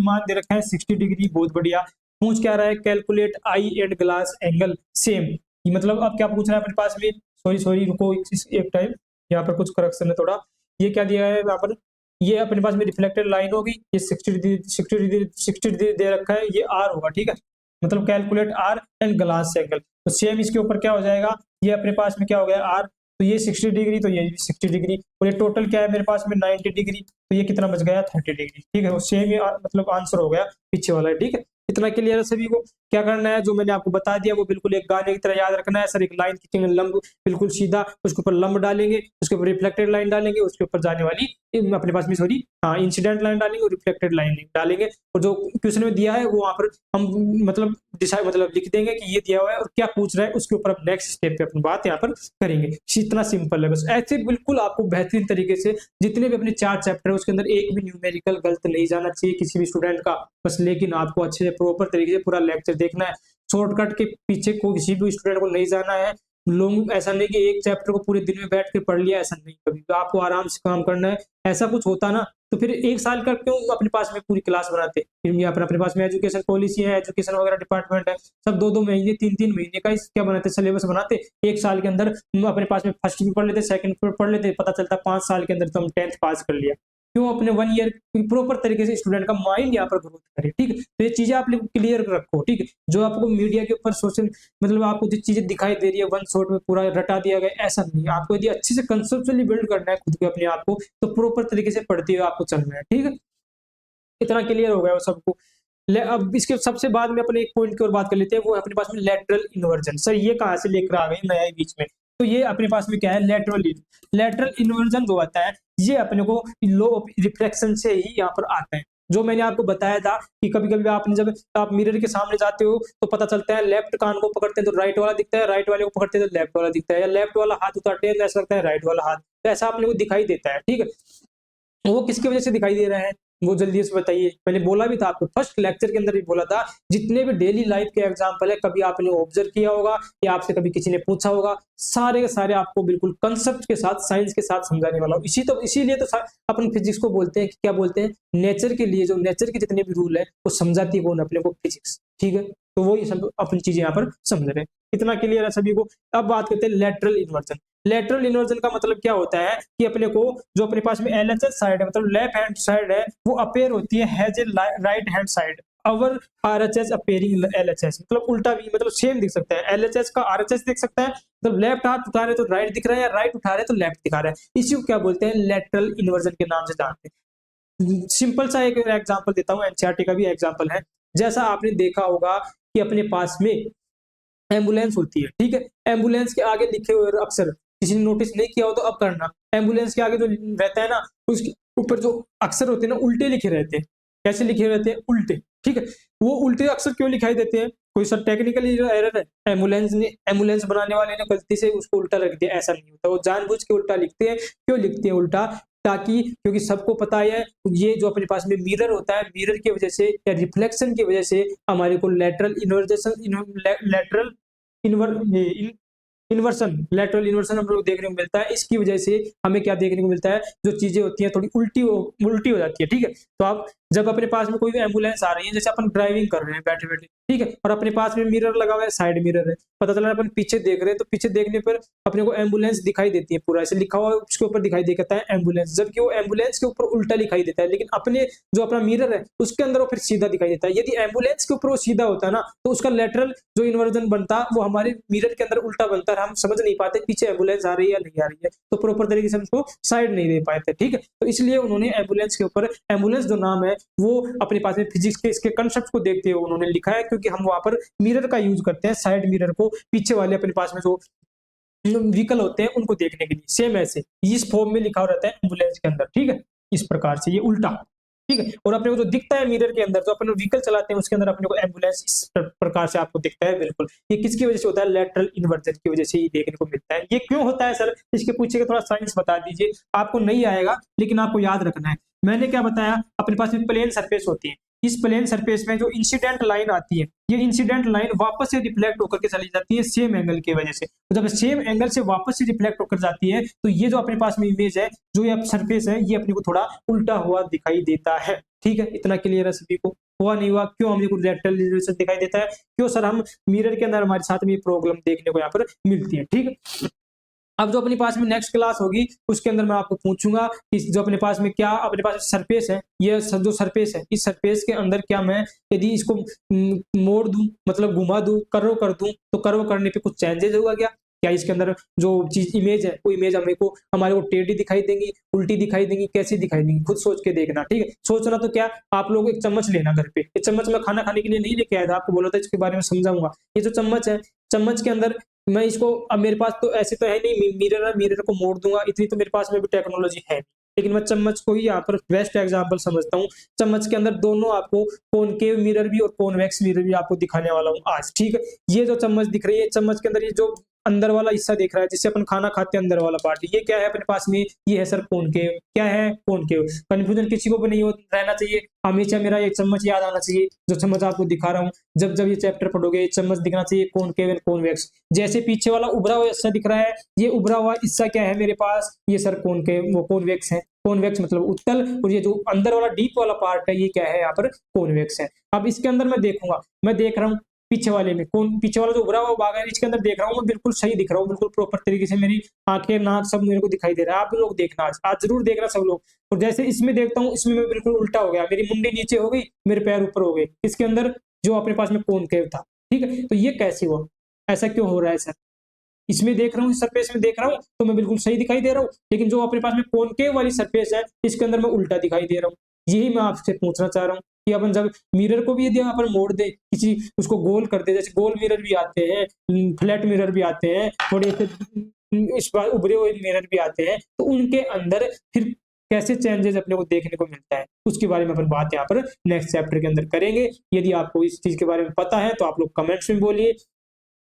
मान दे रखा है 60 डिग्री, बहुत बढ़िया। पूछ क्या रहा है, calculate I and glass angle same. मतलब अब क्या पूछ रहा है अपने पास में, सॉरी रुको एक टाइम, यहाँ पर कुछ करेक्शन है थोड़ा। ये क्या दिया है यहाँ पर, ये अपने पास में रिफ्लेक्टेड लाइन होगी, ये 60 डिग्री दे रखा है, ये आर होगा। ठीक है, मतलब calculate R and glass angle, तो सेम इसके ऊपर क्या हो जाएगा, ये अपने पास में क्या हो गया आर, तो ये 60 डिग्री, तो ये 60 डिग्री, और ये टोटल क्या है मेरे पास में 90 डिग्री, तो ये कितना बच गया 30 डिग्री। ठीक है, सेम मतलब आंसर हो गया पीछे वाला। ठीक है, इतना क्लियर है सभी को? क्या करना है, जो मैंने आपको बता दिया वो बिल्कुल एक गाने की तरह याद रखना है। सर एक लाइन खींचेंगे लंब बिल्कुल सीधा, उसके ऊपर लंब डालेंगे, उसके ऊपर रिफ्लेक्टेड लाइन डालेंगे, उसके ऊपर जाने वाली अपने पास में सॉरी हाँ इंसिडेंट लाइन डालेंगे और रिफ्लेक्टेड लाइन डालेंगे, और जो क्वेश्चन में दिया है वो वहाँ पर हम मतलब डिसाइड मतलब लिख देंगे कि ये दिया हुआ है और क्या पूछ रहा है, उसके ऊपर हम नेक्स्ट स्टेप पे अपनी बात यहाँ पर करेंगे। इतना सिंपल है बस। ऐसे बिल्कुल आपको बेहतरीन तरीके से जितने भी अपने 4 चैप्टर है उसके अंदर एक भी न्यूमेरिकल गलत नहीं जाना चाहिए किसी भी स्टूडेंट का बस। लेकिन आपको अच्छे से प्रॉपर तरीके से पूरा लेक्चर देखना है, शॉर्टकट के पीछे को किसी भी स्टूडेंट को नहीं जाना है। लोग ऐसा नहीं कि एक चैप्टर को पूरे दिन में बैठ के पढ़ लिया, ऐसा नहीं, कभी तो आपको आराम से काम करना है। ऐसा कुछ होता ना तो फिर एक साल का क्यों अपने पास में पूरी क्लास बनाते, फिर यहाँ पर अपने पास में एजुकेशन पॉलिसी है, एजुकेशन वगैरह डिपार्टमेंट है, सब 2-2 महीने 3-3 महीने का क्या बनाते, सिलेबस बनाते। एक साल के अंदर अपने पास में फर्स्ट भी पढ़ लेते, सेकंड भी पढ़ लेते, पता चलता 5 साल के अंदर तो हम 10th पास कर लिया। क्यों? अपने 1 ईयर प्रॉपर तरीके से स्टूडेंट का माइंड यहाँ पर ग्रोथ करे, ठीक है। तो ये चीजें आप लोग क्लियर रखो, ठीक है। जो आपको मीडिया के ऊपर सोशल मतलब आपको जो चीजें दिखाई दे रही है वन शॉट में पूरा रटा दिया गया, ऐसा नहीं। आपको यदि अच्छे से कंसेप्चुअली बिल्ड करना है खुद को अपने आप को तो प्रॉपर तरीके से पढ़ते हुए आपको चलना है, ठीक है। इतना क्लियर हो गया वो सबको। अब इसके सबसे बाद में अपने एक पॉइंट की और बात कर लेते हैं, वो अपने पास में लेटरल इन्वर्जन। सर ये कहाँ से लेकर आ गए नया ही बीच में? तो ये अपने पास में क्या है, लेटरल इन्वर्जन जो आता है ये अपने को लो ऑफ रिफ्लेक्शन से ही यहाँ पर आता है। जो मैंने आपको बताया था कि कभी कभी आपने जब आप मिरर के सामने जाते हो तो पता चलता है लेफ्ट कान को पकड़ते हैं तो राइट वाला दिखता है, राइट वाले को पकड़ते हैं तो लेफ्ट वाला दिखता है, या लेफ्ट वाला हाथ उठाते हैं तो ऐसा लगता है राइट वाला हाथ, तो ऐसा अपने को दिखाई देता है, ठीक है। वो किसकी वजह से दिखाई दे रहा है वो जल्दी से बताइए। मैंने बोला भी था आपको फर्स्ट लेक्चर के अंदर भी बोला था, जितने भी डेली लाइफ के एग्जांपल है कभी आपने ऑब्जर्व किया होगा या आपसे कभी किसी ने पूछा होगा, सारे के सारे आपको बिल्कुल कंसेप्ट के साथ साइंस के साथ समझाने वाला हूँ। इसीलिए तो अपन फिजिक्स को बोलते हैं कि क्या बोलते हैं, नेचर के लिए जो नेचर के जितने भी रूल है वो समझाती है कौन, अपने को फिजिक्स, ठीक है। तो वो ये सब अपनी चीजें यहाँ पर समझ रहे हैं, इतना क्लियर है सभी को। अब बात करते हैं लेटरल इन्वर्जन। लेटरल इन्वर्जन का मतलब क्या होता है कि अपने को जो अपने पास में एलएचएस साइड है मतलब लेफ्ट हैंड साइड है वो अपेयर होती है has a right hand side our RHS appearing LHS, मतलब उल्टा भी मतलब सेम दिख सकता है, एलएचएस का आरएचएस दिख सकता है, मतलब लेफ्ट हाथ उठा रहे तो राइट दिख रहा है या राइट उठा रहे तो लेफ्ट दिखा रहा है। इसी को क्या बोलते हैं, लेटरल इन्वर्जन के नाम से जानते हैं। सिंपल सा एक एग्जांपल देता हूँ, एनसीईआरटी का भी एग्जांपल है। जैसा आपने देखा होगा कि अपने पास में एम्बुलेंस होती है, ठीक है। एम्बुलेंस के आगे लिखे हुए अक्षर किसी ने नोटिस नहीं किया हो तो अब करना, एम्बुलेंस के आगे जो रहता है ना उसके ऊपर जो अक्षर होते हैं ना उल्टे लिखे रहते हैं। कैसे लिखे रहते हैं, उल्टे, ठीक है। वो उल्टे अक्षर क्यों लिखाई देते हैं, कोई सर टेक्निकली एरर है, एम्बुलेंस बनाने वाले ने गलती से उसको उल्टा लिख दिया, ऐसा नहीं होता। वो जानबूझ के उल्टा लिखते हैं। क्यों लिखते हैं उल्टा, ताकि क्योंकि सबको पता है ये जो अपने पास में मिरर होता है, मिरर की वजह से या रिफ्लेक्शन की वजह से हमारे को लेटरल इन्वर्सन लेटरल इन्वर्सन हम लोग देखने को मिलता है। इसकी वजह से हमें क्या देखने को मिलता है, जो चीजें होती हैं थोड़ी उल्टी हो जाती है, ठीक है। तो आप जब अपने पास में कोई भी एम्बुलेंस आ रही है, जैसे अपन ड्राइविंग कर रहे हैं बैठे बैठे, ठीक है, और अपने पास में मिरर लगा हुआ है, साइड मिरर है, पता चला अपन पीछे देख रहे हैं तो पीछे देखने पर अपने को एम्बुलेंस दिखाई देती है, पूरा ऐसे लिखा हुआ उसके ऊपर दिखाई देता है एम्बुलेंस, जबकि वो एम्बुलेंस के ऊपर उल्टा दिखाई देता है। लेकिन अपने जो अपना मिरर है उसके अंदर वो फिर सीधा दिखाई देता है। यदि एम्बुलेंस के ऊपर वो सीधा होता है ना तो उसका लेटरल जो इन्वर्जन बनता वो हमारे मिरर के अंदर उल्टा बनता है, हम समझ नहीं पाते पीछे एम्बुलेंस आ रही है या नहीं आ रही है, तो प्रॉपर तरीके से उसको साइड नहीं दे पाते, ठीक है। तो इसलिए उन्होंने एम्बुलेंस के ऊपर एम्बुलेंस जो नाम है वो अपने पास में फिजिक्स के इसके कंसेप्ट को देखते हुए उन्होंने लिखा है, क्योंकि हम वहां पर मिरर का यूज करते हैं, साइड मिरर को पीछे वाले अपने पास में जो व्हीकल होते हैं उनको देखने के लिए। सेम ऐसे इस फॉर्म में लिखा रहता है एम्बुलेंस के अंदर, ठीक है, इस प्रकार से ये उल्टा, ठीक है। और अपने को जो दिखता है मिरर के अंदर, जो अपन व्हीकल चलाते हैं उसके अंदर अपने को एम्बुलेंस इस प्रकार से आपको दिखता है, बिल्कुल। ये किसकी वजह से होता है, लेटरल इन्वर्जन की वजह से ही देखने को मिलता है। ये क्यों होता है सर, इसके पूछे थोड़ा साइंस बता दीजिए, आपको नहीं आएगा लेकिन आपको याद रखना है। मैंने क्या बताया, अपने पास में प्लेन सरफेस होती है, इस प्लेन सरफेस में जो इंसिडेंट लाइन आती है, ये इंसिडेंट लाइन वापस से रिफ्लेक्ट होकर के चली जाती है सेम एंगल की वजह से। तो जब सेम एंगल से वापस से रिफ्लेक्ट होकर जाती है तो ये जो अपने पास में इमेज है, जो ये सरफेस है, ये अपने को थोड़ा उल्टा हुआ दिखाई देता है, ठीक है। इतना क्लियर है सभी को, हुआ नहीं हुआ, क्यों हमको लेटरल इन्वर्जन दिखाई देता है, क्यों सर हम मिरर के अंदर हमारे साथ में प्रॉब्लम देखने को यहाँ पर मिलती है, ठीक है। अब जो अपने पास में नेक्स्ट क्लास होगी उसके अंदर मैं आपको पूछूंगा कि जो अपने पास में क्या अपने पास सरफेस है, ये जो सरफेस है, इस सरफेस के अंदर क्या मैं यदि इसको मोड़ दूं, मतलब घुमा दूं, कर्व कर दूं, तो कर्व करने पे कुछ चेंजेस होगा क्या, क्या इसके अंदर जो चीज इमेज है वो इमेज हमारे को टेढ़ी दिखाई देंगी, उल्टी दिखाई देंगी, कैसी दिखाई देंगी, खुद सोच के देखना। ठीक है, सोचना तो क्या, आप लोग एक चम्मच लेना घर पे। एक चम्मच मैं खाना खाने के लिए नहीं लेके आया था, आपको बोला था इसके बारे में समझाऊंगा। ये जो चम्मच है, चम्मच के अंदर मैं इसको, अब मेरे पास तो ऐसे तो है नहीं मिरर है, मिरर को मोड़ दूंगा, इतनी तो मेरे पास में भी टेक्नोलॉजी है नहीं। लेकिन मैं चम्मच को ही यहाँ पर बेस्ट एग्जांपल समझता हूँ। चम्मच के अंदर दोनों आपको कॉनकेव मिरर भी और कॉन्वेक्स मिरर भी आपको दिखाने वाला हूँ आज। ठीक है, ये जो चम्मच दिख रही है, चम्मच के अंदर ये जो अंदर वाला हिस्सा दिख रहा है जिससे अपन खाना खाते हैं, अंदर वाला पार्ट, ये क्या है अपने पास में, ये है सर कॉनकेव। क्या है? कॉनकेव। कंफ्यूजन किसी को भी नहीं रहना चाहिए, हमेशा मेरा ये चम्मच याद आना चाहिए। जो चम्मच आपको दिखा रहा हूँ, जब जब ये चैप्टर पढ़ोगे, ये चम्मच दिखना चाहिए कॉनकेव एंड कॉन्वेक्स। जैसे पीछे वाला उभरा हुआ हिस्सा दिख रहा है, ये उभरा हुआ हिस्सा क्या है मेरे पास, ये सर कॉनकेव, वो कॉन्वेक्स है। कॉन्वेक्स मतलब उत्तल, और ये जो अंदर वाला डीप वाला पार्ट है, ये क्या है यहाँ पर, कॉन्वेक्स है। अब इसके अंदर मैं देखूंगा, मैं देख रहा हूँ पीछे वाले में, कौन पीछे वाला जो उभरा हुआ भाग है इसके अंदर देख रहा हूँ मैं, बिल्कुल सही दिख रहा हूँ, बिल्कुल प्रॉपर तरीके से मेरी आंखें नाक सब मेरे को दिखाई दे रहा है। आप भी लोग देखना, आज जरूर देखना सब लोग। और जैसे इसमें देखता हूँ, इसमें मैं बिल्कुल उल्टा हो गया, मेरी मुंडी नीचे हो गई, मेरे पैर ऊपर हो गए, इसके अंदर जो अपने पास में कॉनकेव था। ठीक है, तो ये कैसे हुआ, ऐसा क्यों हो रहा है सर? इसमें देख रहा हूँ, सरफेस में देख रहा हूँ तो मैं बिल्कुल सही दिखाई दे रहा हूँ, लेकिन जो अपने पास में कॉनकेव वाली सरफेस है, इसके अंदर मैं उल्टा दिखाई दे रहा हूँ। यही मैं आपसे पूछना चाह रहा हूँ कि अपन जब मिरर को भी यदि अपन मोड़ दे, किसी उसको गोल कर दे, जैसे गोल मिरर भी आते हैं, फ्लैट मिरर भी आते हैं, थोड़े से इस बार उभरे हुए मिरर भी आते हैं, तो उनके अंदर फिर कैसे चेंजेस अपने को देखने को मिलता है, उसके बारे में अपन बात यहाँ पर नेक्स्ट चैप्टर के अंदर करेंगे। यदि आपको इस चीज के बारे में पता है तो आप लोग कमेंट्स में बोलिए,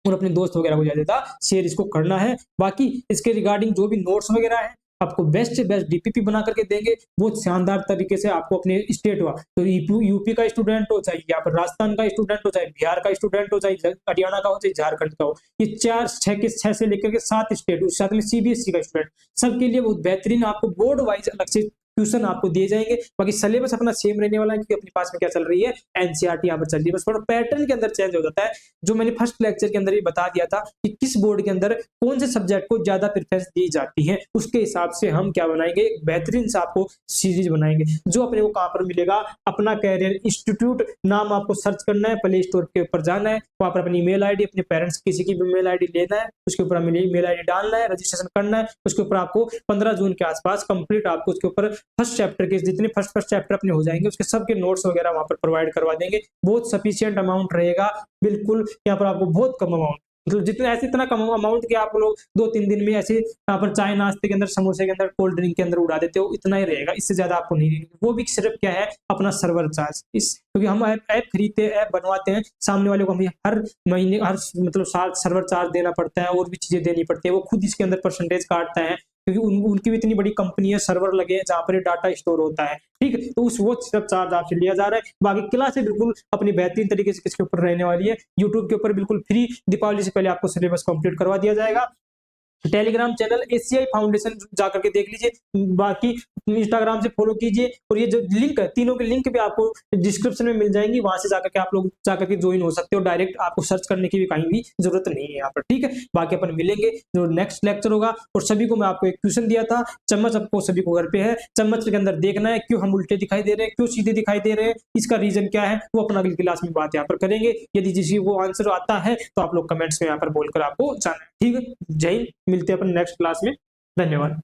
और अपने दोस्त वगैरह को ज्यादा शेयर इसको करना है। बाकी इसके रिगार्डिंग जो भी नोट्स वगैरह है, आपको बेस्ट से बेस्ट डीपीपी बना करके देंगे, बहुत शानदार तरीके से आपको अपने स्टेट हुआ तो यूपी का स्टूडेंट हो, चाहे यहाँ पर राजस्थान का स्टूडेंट हो, चाहे बिहार का स्टूडेंट हो, चाहे हरियाणा का हो, चाहे झारखंड का हो, ये 6 से लेकर के 7 स्टेट, उस साथ में सीबीएसई का स्टूडेंट, सबके लिए बहुत बेहतरीन आपको बोर्ड वाइज अलग से ट्यूशन आपको दिए जाएंगे। बाकी सिलेबस अपना सेम रहने वाला है, क्योंकि अपने पास में क्या चल रही है, एनसीईआरटी यहाँ पर चल रही है, बस थोड़ा पैटर्न के अंदर चेंज हो जाता है। जो मैंने फर्स्ट लेक्चर के अंदर ही बता दिया था कि किस बोर्ड के अंदर कौन से सब्जेक्ट को ज्यादा प्रेफरेंस दी जाती है, उसके हिसाब से हम क्या बनाएंगे, एक बेहतरीन से आपको सीरीज बनाएंगे, जो अपने को कहाँ पर मिलेगा, अपना कैरियर इंस्टीट्यूट नाम आपको सर्च करना है, प्ले स्टोर के ऊपर जाना है, वहां पर अपनी ईमेल आईडी, अपने पेरेंट्स किसी की भी ईमेल आईडी लेना है, उसके ऊपर अपनी ईमेल आईडी डालना है, रजिस्ट्रेशन करना है, उसके ऊपर आपको 15 जून के आसपास कंप्लीट आपको उसके ऊपर फर्स्ट चैप्टर के जितने फर्स्ट चैप्टर अपने हो जाएंगे, उसके सबके नोट्स वगैरह वहां पर प्रोवाइड करवा देंगे। बहुत सफिशिएंट अमाउंट रहेगा, बिल्कुल यहाँ पर आपको बहुत कम अमाउंट, मतलब जितना ऐसे इतना कम अमाउंट कि आप लोग 2-3 दिन में ऐसे यहाँ पर चाय नाश्ते के अंदर, समोसे के अंदर, कोल्ड ड्रिंक के अंदर उड़ा देते हो, इतना ही रहेगा, इससे ज्यादा आपको नहीं रहेगा। वो भी सिर्फ क्या है, अपना सर्वर चार्ज, इस क्योंकि हम ऐप खरीदते हैं, ऐप बनवाते हैं, सामने वाले को हमें हर महीने हर मतलब साल सर्वर चार्ज देना पड़ता है, और भी चीजें देनी पड़ती है, वो खुद इसके अंदर परसेंटेज काटता है, क्योंकि उनकी भी इतनी बड़ी कंपनी है, सर्वर लगे हैं जहां पर ये डाटा स्टोर होता है। ठीक है, तो उस वो सिर्फ चार्ज आपसे लिया जा रहा है। बाकी क्लासें बिल्कुल अपनी बेहतरीन तरीके से किसके ऊपर रहने वाली है, यूट्यूब के ऊपर बिल्कुल फ्री, दीपावली से पहले आपको सिलेबस कंप्लीट करवा दिया जाएगा। टेलीग्राम चैनल एसीआई फाउंडेशन जाकर के देख लीजिए, बाकी इंस्टाग्राम से फॉलो कीजिए, और ये जो लिंक है, तीनों के लिंक भी आपको डिस्क्रिप्शन में मिल जाएंगी, वहां से जाकर के आप लोग जाकर के ज्वाइन हो सकते हो, डायरेक्ट आपको सर्च करने की भी कहीं भी जरूरत नहीं है यहाँ पर। ठीक है, बाकी अपन मिलेंगे जो नेक्स्ट लेक्चर होगा। और सभी को मैं आपको एक क्वेश्चन दिया था, चम्मच आपको सभी को घर पे है, चम्मच के अंदर देखना है क्यों हम उल्टे दिखाई दे रहे हैं, क्यों सीधे दिखाई दे रहे हैं, इसका रीजन क्या है, वो अपना अगली क्लास में बात यहाँ पर करेंगे। यदि जिसी वो आंसर आता है तो आप लोग कमेंट्स में यहाँ पर बोलकर आपको जाना है। ठीक है, जय हिंद, मिलते हैं अपन नेक्स्ट क्लास में, धन्यवाद।